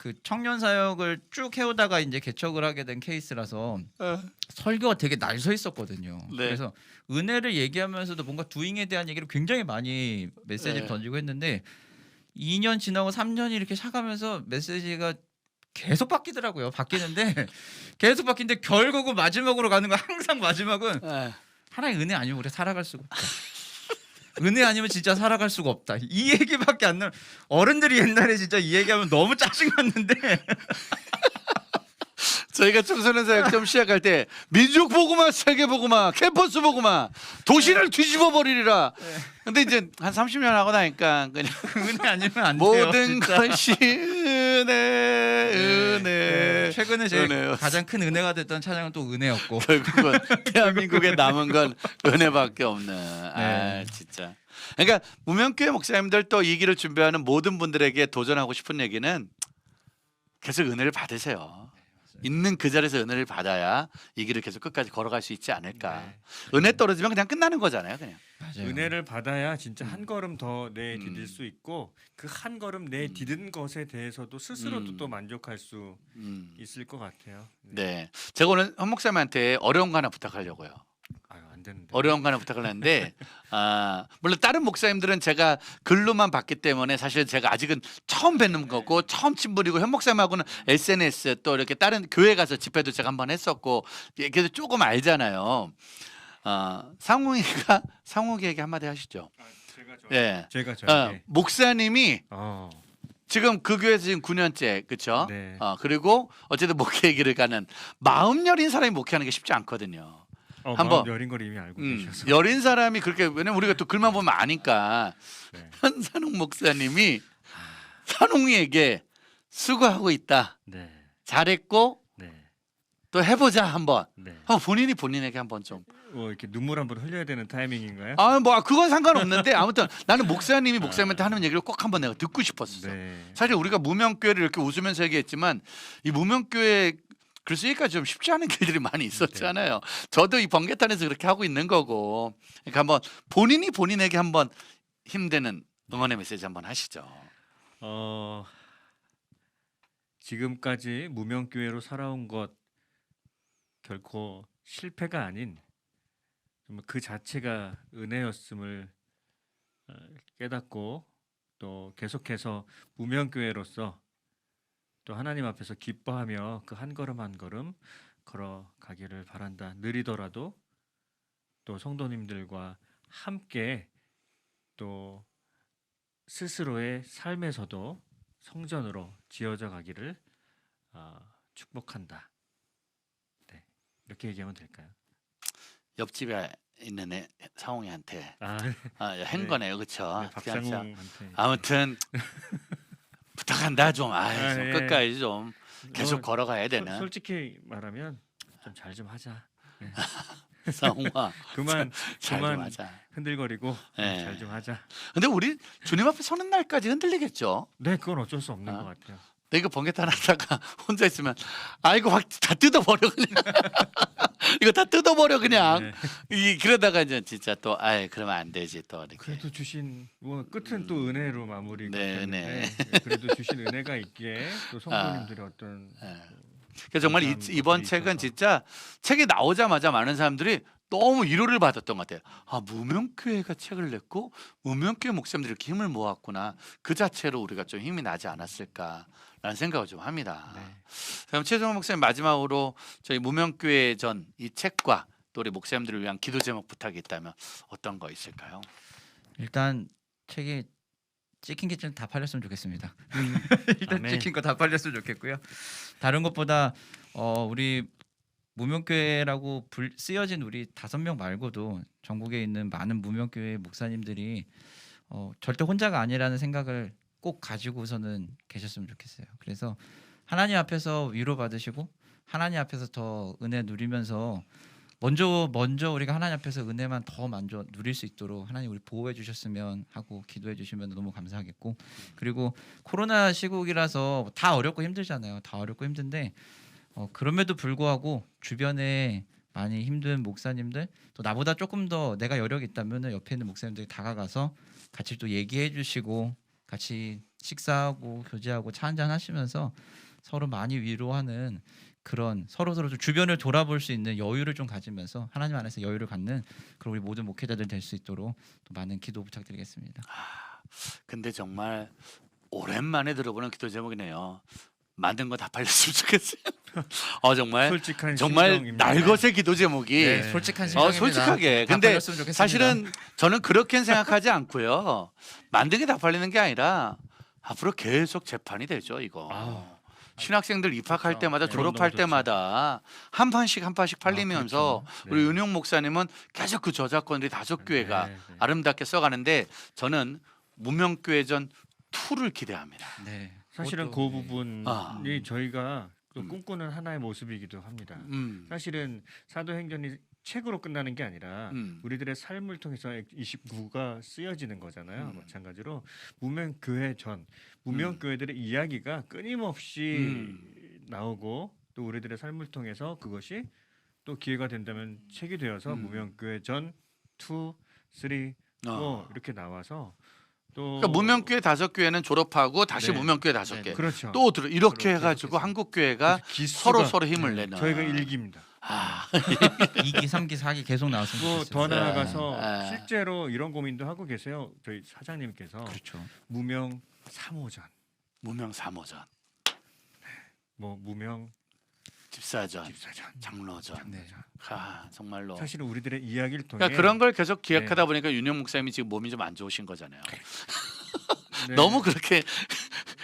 그 청년 사역을 쭉 해오다가 이제 개척을 하게 된 케이스라서 설교가 되게 날 서 있었거든요. 네. 그래서 은혜를 얘기하면서도 뭔가 두잉에 대한 얘기를 굉장히 많이 메시지를 네. 던지고 했는데 2년 지나고 3년이 이렇게 차가면서 메시지가 계속 바뀌더라고요. 바뀌는데 계속 바뀌는데 결국은 마지막으로 가는 거 항상 마지막은 예. 하나의 은혜 아니면 우리 살아갈 수가 없다. 은혜 아니면 진짜 살아갈 수가 없다. 이 얘기밖에 안 나. 어른들이 옛날에 진짜 이 얘기하면 너무 짜증났는데 저희가 청소년 사역 좀 시작할 때 민족 보고마, 세계 보고마, 캠퍼스 보고마, 도시를 뒤집어 버리리라. 근데 이제 한 30년 하고 나니까 그냥 은혜 아니면 안 돼요. 모든 진짜. 것이 은혜. 최근에 제 은혜였어. 가장 큰 은혜가 됐던 찬양은 또 은혜였고. 결국은 대한민국에 남은 건 은혜밖에 없는. 아 진짜. 그러니까 무명교회 목사님들 또 이 길을 준비하는 모든 분들에게 도전하고 싶은 얘기는 계속 은혜를 받으세요. 있는 그 자리에서 은혜를 받아야 이 길을 계속 끝까지 걸어갈 수 있지 않을까. 네. 은혜 떨어지면 그냥 끝나는 거잖아요, 그냥. 맞아요. 은혜를 받아야 진짜 한 걸음 더 내디딜 수 있고 그 한 걸음 내디딘 것에 대해서도 스스로도 또 만족할 수 있을 것 같아요. 네. 제가 오늘 헌 목사님한테 어려운 거 하나 부탁하려고요. 아유 안 되는데. 어려운 거 하나 부탁을 했는데 물론 다른 목사님들은 제가 글로만 봤기 때문에 사실 제가 아직은 처음 뵙는 거고 처음 친분이고 현 목사님하고는 SNS 또 이렇게 다른 교회 가서 집회도 제가 한번 했었고 그래도 조금 알잖아요. 상욱이에게 한마디 하시죠. 제가 저. 예. 제가 저. 목사님이 어. 지금 그 교회에서 지금 9년째 그렇죠. 네. 그리고 어쨌든 목회 길을 가는 마음 여린 사람이 목회하는 게 쉽지 않거든요. 한번 마음 여린 걸 이미 알고 계셔서. 여린 사람이 그렇게 왜냐면 우리가 또 글만 보면 아니까 네. 현산웅 목사님이 산웅이에게 수고하고 있다. 네. 잘했고 네. 또 해보자 한번. 네. 한번 본인에게 한번 좀. 이렇게 눈물 한번 흘려야 되는 타이밍인가요? 뭐 그건 상관없는데 아무튼 나는 목사님이 목사님한테 하는 얘기를 꼭 한번 내가 듣고 싶었어. 네. 사실 우리가 무명교회를 이렇게 웃으면서 얘기했지만 이 무명교회 글쎄 여기까지 좀 쉽지 않은 길들이 많이 있었잖아요. 저도 이 번개탄에서 그렇게 하고 있는 거고. 그러니까 한번 본인이 본인에게 한번 힘드는 응원의 메시지 한번 하시죠. 지금까지 무명교회로 살아온 것 결코 실패가 아닌 정말 그 자체가 은혜였음을 깨닫고 또 계속해서 무명교회로서 또 하나님 앞에서 기뻐하며 그 한 걸음 한 걸음 걸어가기를 바란다. 느리더라도 또 성도님들과 함께 또 스스로의 삶에서도 성전으로 지어져 가기를 축복한다. 네, 이렇게 얘기하면 될까요? 옆집에 있는 상홍이한테 한 네. 거네요, 그렇죠? 네, 박상웅한테 아무튼 부탁한다 좀. 좀 예. 끝까지 좀 계속 걸어가야 되는. 솔직히 말하면 좀 잘 좀 하자. 상홍아, 그만 잘 좀 그만 하자. 흔들거리고 네. 잘 좀 하자. 근데 우리 주님 앞에 서는 날까지 흔들리겠죠. 네, 그건 어쩔 수 없는 것 같아요. 내가 번개탄 하다가 혼자 있으면 이거 확 다 뜯어버려 그냥. 이거 다 뜯어버려 그냥. 네. 그러다가 이제 진짜 또 그러면 안 되지 또 이렇게. 그래도 주신 끝은 또 은혜로 마무리가 네, 되는데 네. 그래도 주신 은혜가 있기에 또 성도님들의 어떤 그래서 정말 감사한 이번 것들이 책은 있어서. 진짜 책이 나오자마자 많은 사람들이 너무 위로를 받았던 것 같아요. 무명교회가 책을 냈고 무명교회 목사님들이 이렇게 힘을 모았구나. 그 자체로 우리가 좀 힘이 나지 않았을까라는 생각을 좀 합니다. 네. 그럼 최종원 목사님 마지막으로 저희 무명교회 전 이 책과 또 우리 목사님들을 위한 기도 제목 부탁이 있다면 어떤 거 있을까요? 일단 책이 찍힌 게 좀 다 팔렸으면 좋겠습니다. 일단 아멘. 찍힌 거 다 팔렸으면 좋겠고요. 다른 것보다 우리 무명교회라고 쓰여진 우리 5명 말고도 전국에 있는 많은 무명교회 목사님들이 절대 혼자가 아니라는 생각을 꼭 가지고서는 계셨으면 좋겠어요. 그래서 하나님 앞에서 위로 받으시고 하나님 앞에서 더 은혜 누리면서 먼저 우리가 하나님 앞에서 은혜만 더 먼저 누릴 수 있도록 하나님 우리 보호해 주셨으면 하고 기도해 주시면 너무 감사하겠고, 그리고 코로나 시국이라서 다 어렵고 힘들잖아요. 다 어렵고 힘든데 그럼에도 불구하고 주변에 많이 힘든 목사님들, 또 나보다 조금 더 내가 여력이 있다면 옆에 있는 목사님들이 다가가서 같이 또 얘기해 주시고 같이 식사하고 교제하고 차 한잔 하시면서 서로 많이 위로하는 그런 서로 좀 주변을 돌아볼 수 있는 여유를 좀 가지면서 하나님 안에서 여유를 갖는 그런 우리 모든 목회자들 될 수 있도록 또 많은 기도 부탁드리겠습니다. 근데 정말 오랜만에 들어보는 기도 제목이네요. 만든 거 다 팔렸으면 좋겠어요. 정말 솔직한 정말 심정입니다. 날것의 기도 제목이 네, 솔직한 심정입니다. 솔직하게. 다 근데 팔렸으면 좋겠습니다. 사실은 저는 그렇게는 생각하지 않고요. 만든 게 다 팔리는 게 아니라 앞으로 계속 재판이 되죠, 이거. 신학생들 입학할 그렇죠. 때마다 네. 졸업할 너무 좋죠. 때마다 한 판씩 팔리면서 그렇죠. 우리 네. 윤용 목사님은 계속 그 저작권들이 다섯 교회가 네. 아름답게 써가는데 저는 무명교회전 2를 기대합니다. 네. 사실은 그 그것도, 부분이 아. 저희가 또 꿈꾸는 하나의 모습이기도 합니다. 사실은 사도행전이 책으로 끝나는 게 아니라 우리들의 삶을 통해서 29가 쓰여지는 거잖아요. 마찬가지로 무명교회 전 무명교회들의 이야기가 끊임없이 나오고 또 우리들의 삶을 통해서 그것이 또 기회가 된다면 책이 되어서 무명교회 전 2, 3, 4 이렇게 나와서 또 그러니까 무명교회 5교회는 졸업하고 다시 네. 무명교회 5개 그렇죠. 또 이렇게 그렇게 해가지고 하겠습니다. 한국교회가 기수가 서로 힘을 내는 저희가 일기입니다. 2기, 3기, 4기 계속 나왔으면 또 좋겠어요. 더 나아가서 네. 실제로 이런 고민도 하고 계세요. 저희 사장님께서 그렇죠. 무명 3호전, 무명 3호전, 뭐 무명 집사전, 집사전, 장로전. 네. 정말로. 사실은 우리들의 이야기를 통해 그러니까 그런 걸 계속 기획하다 네. 보니까 윤영 목사님이 지금 몸이 좀 안 좋으신 거잖아요. 네. 너무 그렇게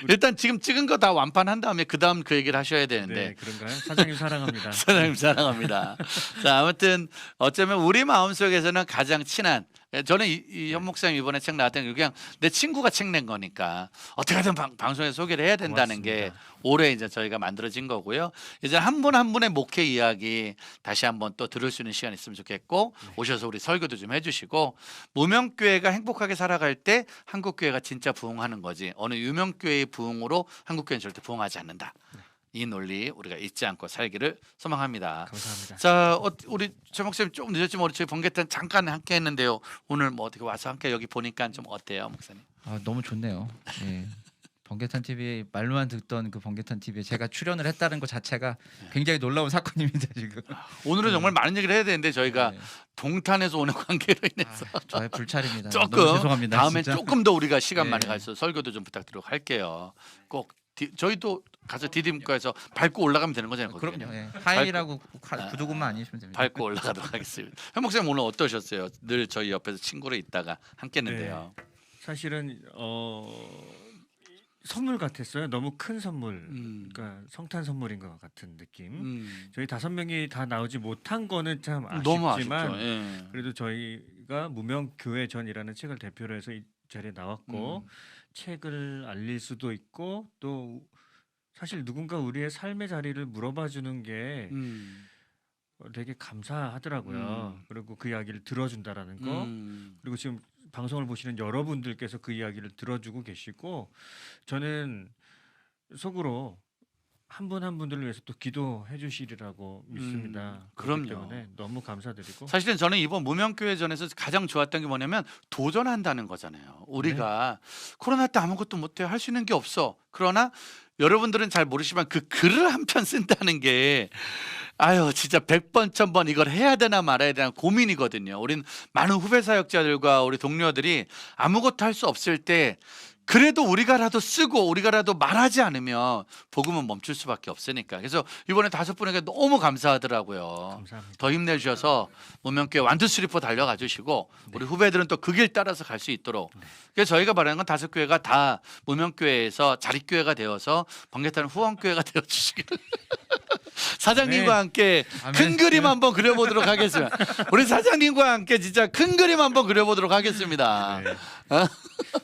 일단 지금 찍은 거 다 완판한 다음에 그 다음 그 얘기를 하셔야 되는데 네, 그런가요? 사장님 사랑합니다. 사장님 사랑합니다. 자, 아무튼 어쩌면 우리 마음속에서는 가장 친한 저는 이 현 목사님 이번에 책 나왔던 게 그냥 내 친구가 책 낸 거니까 어떻게든 방송에 소개를 해야 된다는 게 고맙습니다. 올해 이제 저희가 만들어진 거고요. 이제 한 분 한 분의 목회 이야기 다시 한번 또 들을 수 있는 시간 있으면 좋겠고 오셔서 우리 설교도 좀 해주시고 무명교회가 행복하게 살아갈 때 한국교회가 진짜 부흥하는 거지 어느 유명교회의 부흥으로 한국교회는 절대 부흥하지 않는다. 이 논리 우리가 잊지 않고 살기를 소망합니다. 감사합니다. 자, 우리 최 목사님 좀 늦었지만 우리 저희 번개탄 잠깐 함께 했는데요. 오늘 뭐 어떻게 와서 함께 여기 보니까 좀 어때요, 목사님? 너무 좋네요. 예. 번개탄 TV 말로만 듣던 그 번개탄 TV에 제가 출연을 했다는 것 자체가 굉장히 놀라운 사건입니다 지금. 오늘은 정말 많은 얘기를 해야 되는데 저희가 네. 동탄에서 오는 관계로 인해서 저의 불찰입니다. 조금 너무 죄송합니다. 다음엔 진짜. 조금 더 우리가 시간 네. 많이 가서 설교도 좀 부탁드리도록 할게요. 꼭 저희도 가서 디딤과에서 밟고 올라가면 되는 거잖아요. 거기는. 그럼요. 예. 하이라고 구독만 아니시면 됩니다. 밟고 올라가도록 하겠습니다. 현 목사님 오늘 어떠셨어요? 늘 저희 옆에서 친구로 있다가 함께했는데요. 사실은 선물 같았어요. 너무 큰 선물. 그러니까 성탄 선물인 것 같은 느낌. 저희 5명이 다 나오지 못한 거는 참 너무 아쉽지만 아쉽죠. 예. 그래도 저희가 무명교회 전이라는 책을 대표로 해서 이 자리에 나왔고 책을 알릴 수도 있고 또 사실 누군가 우리의 삶의 자리를 물어봐 주는 게 되게 감사하더라고요. 그리고 그 이야기를 들어준다라는 거. 그리고 지금 방송을 보시는 여러분들께서 그 이야기를 들어주고 계시고 저는 속으로 한 분 한 분들을 위해서 또 기도해 주시리라고 믿습니다. 그렇기 그럼요. 때문에 너무 감사드리고 사실은 저는 이번 무명교회전에서 가장 좋았던 게 뭐냐면 도전한다는 거잖아요. 우리가 코로나 때 아무것도 못해 할 수 있는 게 없어. 그러나 여러분들은 잘 모르시지만 그 글을 한 편 쓴다는 게 진짜 100번 1000번 이걸 해야 되나 말아야 되나 고민이거든요. 우린 많은 후배 사역자들과 우리 동료들이 아무것도 할 수 없을 때 그래도 우리가라도 쓰고 우리가라도 말하지 않으면 복음은 멈출 수밖에 없으니까. 그래서 이번에 5분에게 너무 감사하더라고요. 감사합니다. 더 힘내주셔서 무명교회 완투쓰리포 달려가 주시고 우리 후배들은 또 그 길 따라서 갈 수 있도록. 그래서 저희가 바라는 건 5교회가 다 무명교회에서 자립교회가 되어서 번개탄 후원교회가 되어 주시기를 사장님과 함께 아멘. 큰 그림 한번 그려보도록 하겠습니다. 우리 사장님과 함께 진짜 큰 그림 한번 그려보도록 하겠습니다. 네.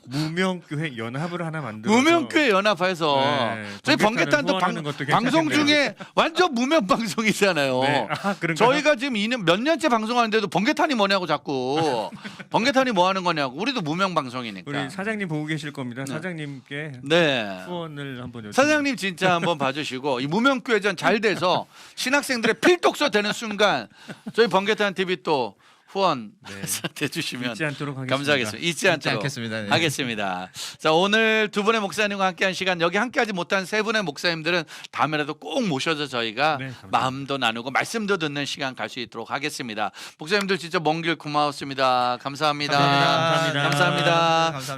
무명교회 연합을 하나 만들어 무명교회 연합해서 네, 저희 번개탄을 번개탄도 후원하는 것도 방송 괜찮겠네요. 중에 완전 무명 방송이잖아요. 네. 그런가요? 저희가 지금 몇 년째 방송하는데도 번개탄이 뭐냐고 자꾸 번개탄이 뭐 하는 거냐고. 우리도 무명 방송이니까. 우리 사장님 보고 계실 겁니다. 네. 사장님께 네. 후원을 한번 사장님 진짜 한번 봐주시고 이 무명교회전 잘 돼서 신학생들의 필독서 되는 순간 저희 번개탄 TV 또 후원 네. 해주시면 잊지 않도록 하겠습니다. 감사하겠습니다. 잊지 잊지 않도록 않겠습니다. 네. 하겠습니다. 자, 오늘 두 분의 목사님과 함께한 시간, 여기 함께하지 못한 세 분의 목사님들은 다음에라도 꼭 모셔서 저희가 네, 감사합니다. 마음도 나누고 말씀도 듣는 시간 갈 수 있도록 하겠습니다. 목사님들 진짜 먼 길 고마웠습니다. 감사합니다. 감사합니다. 감사합니다. 감사합니다.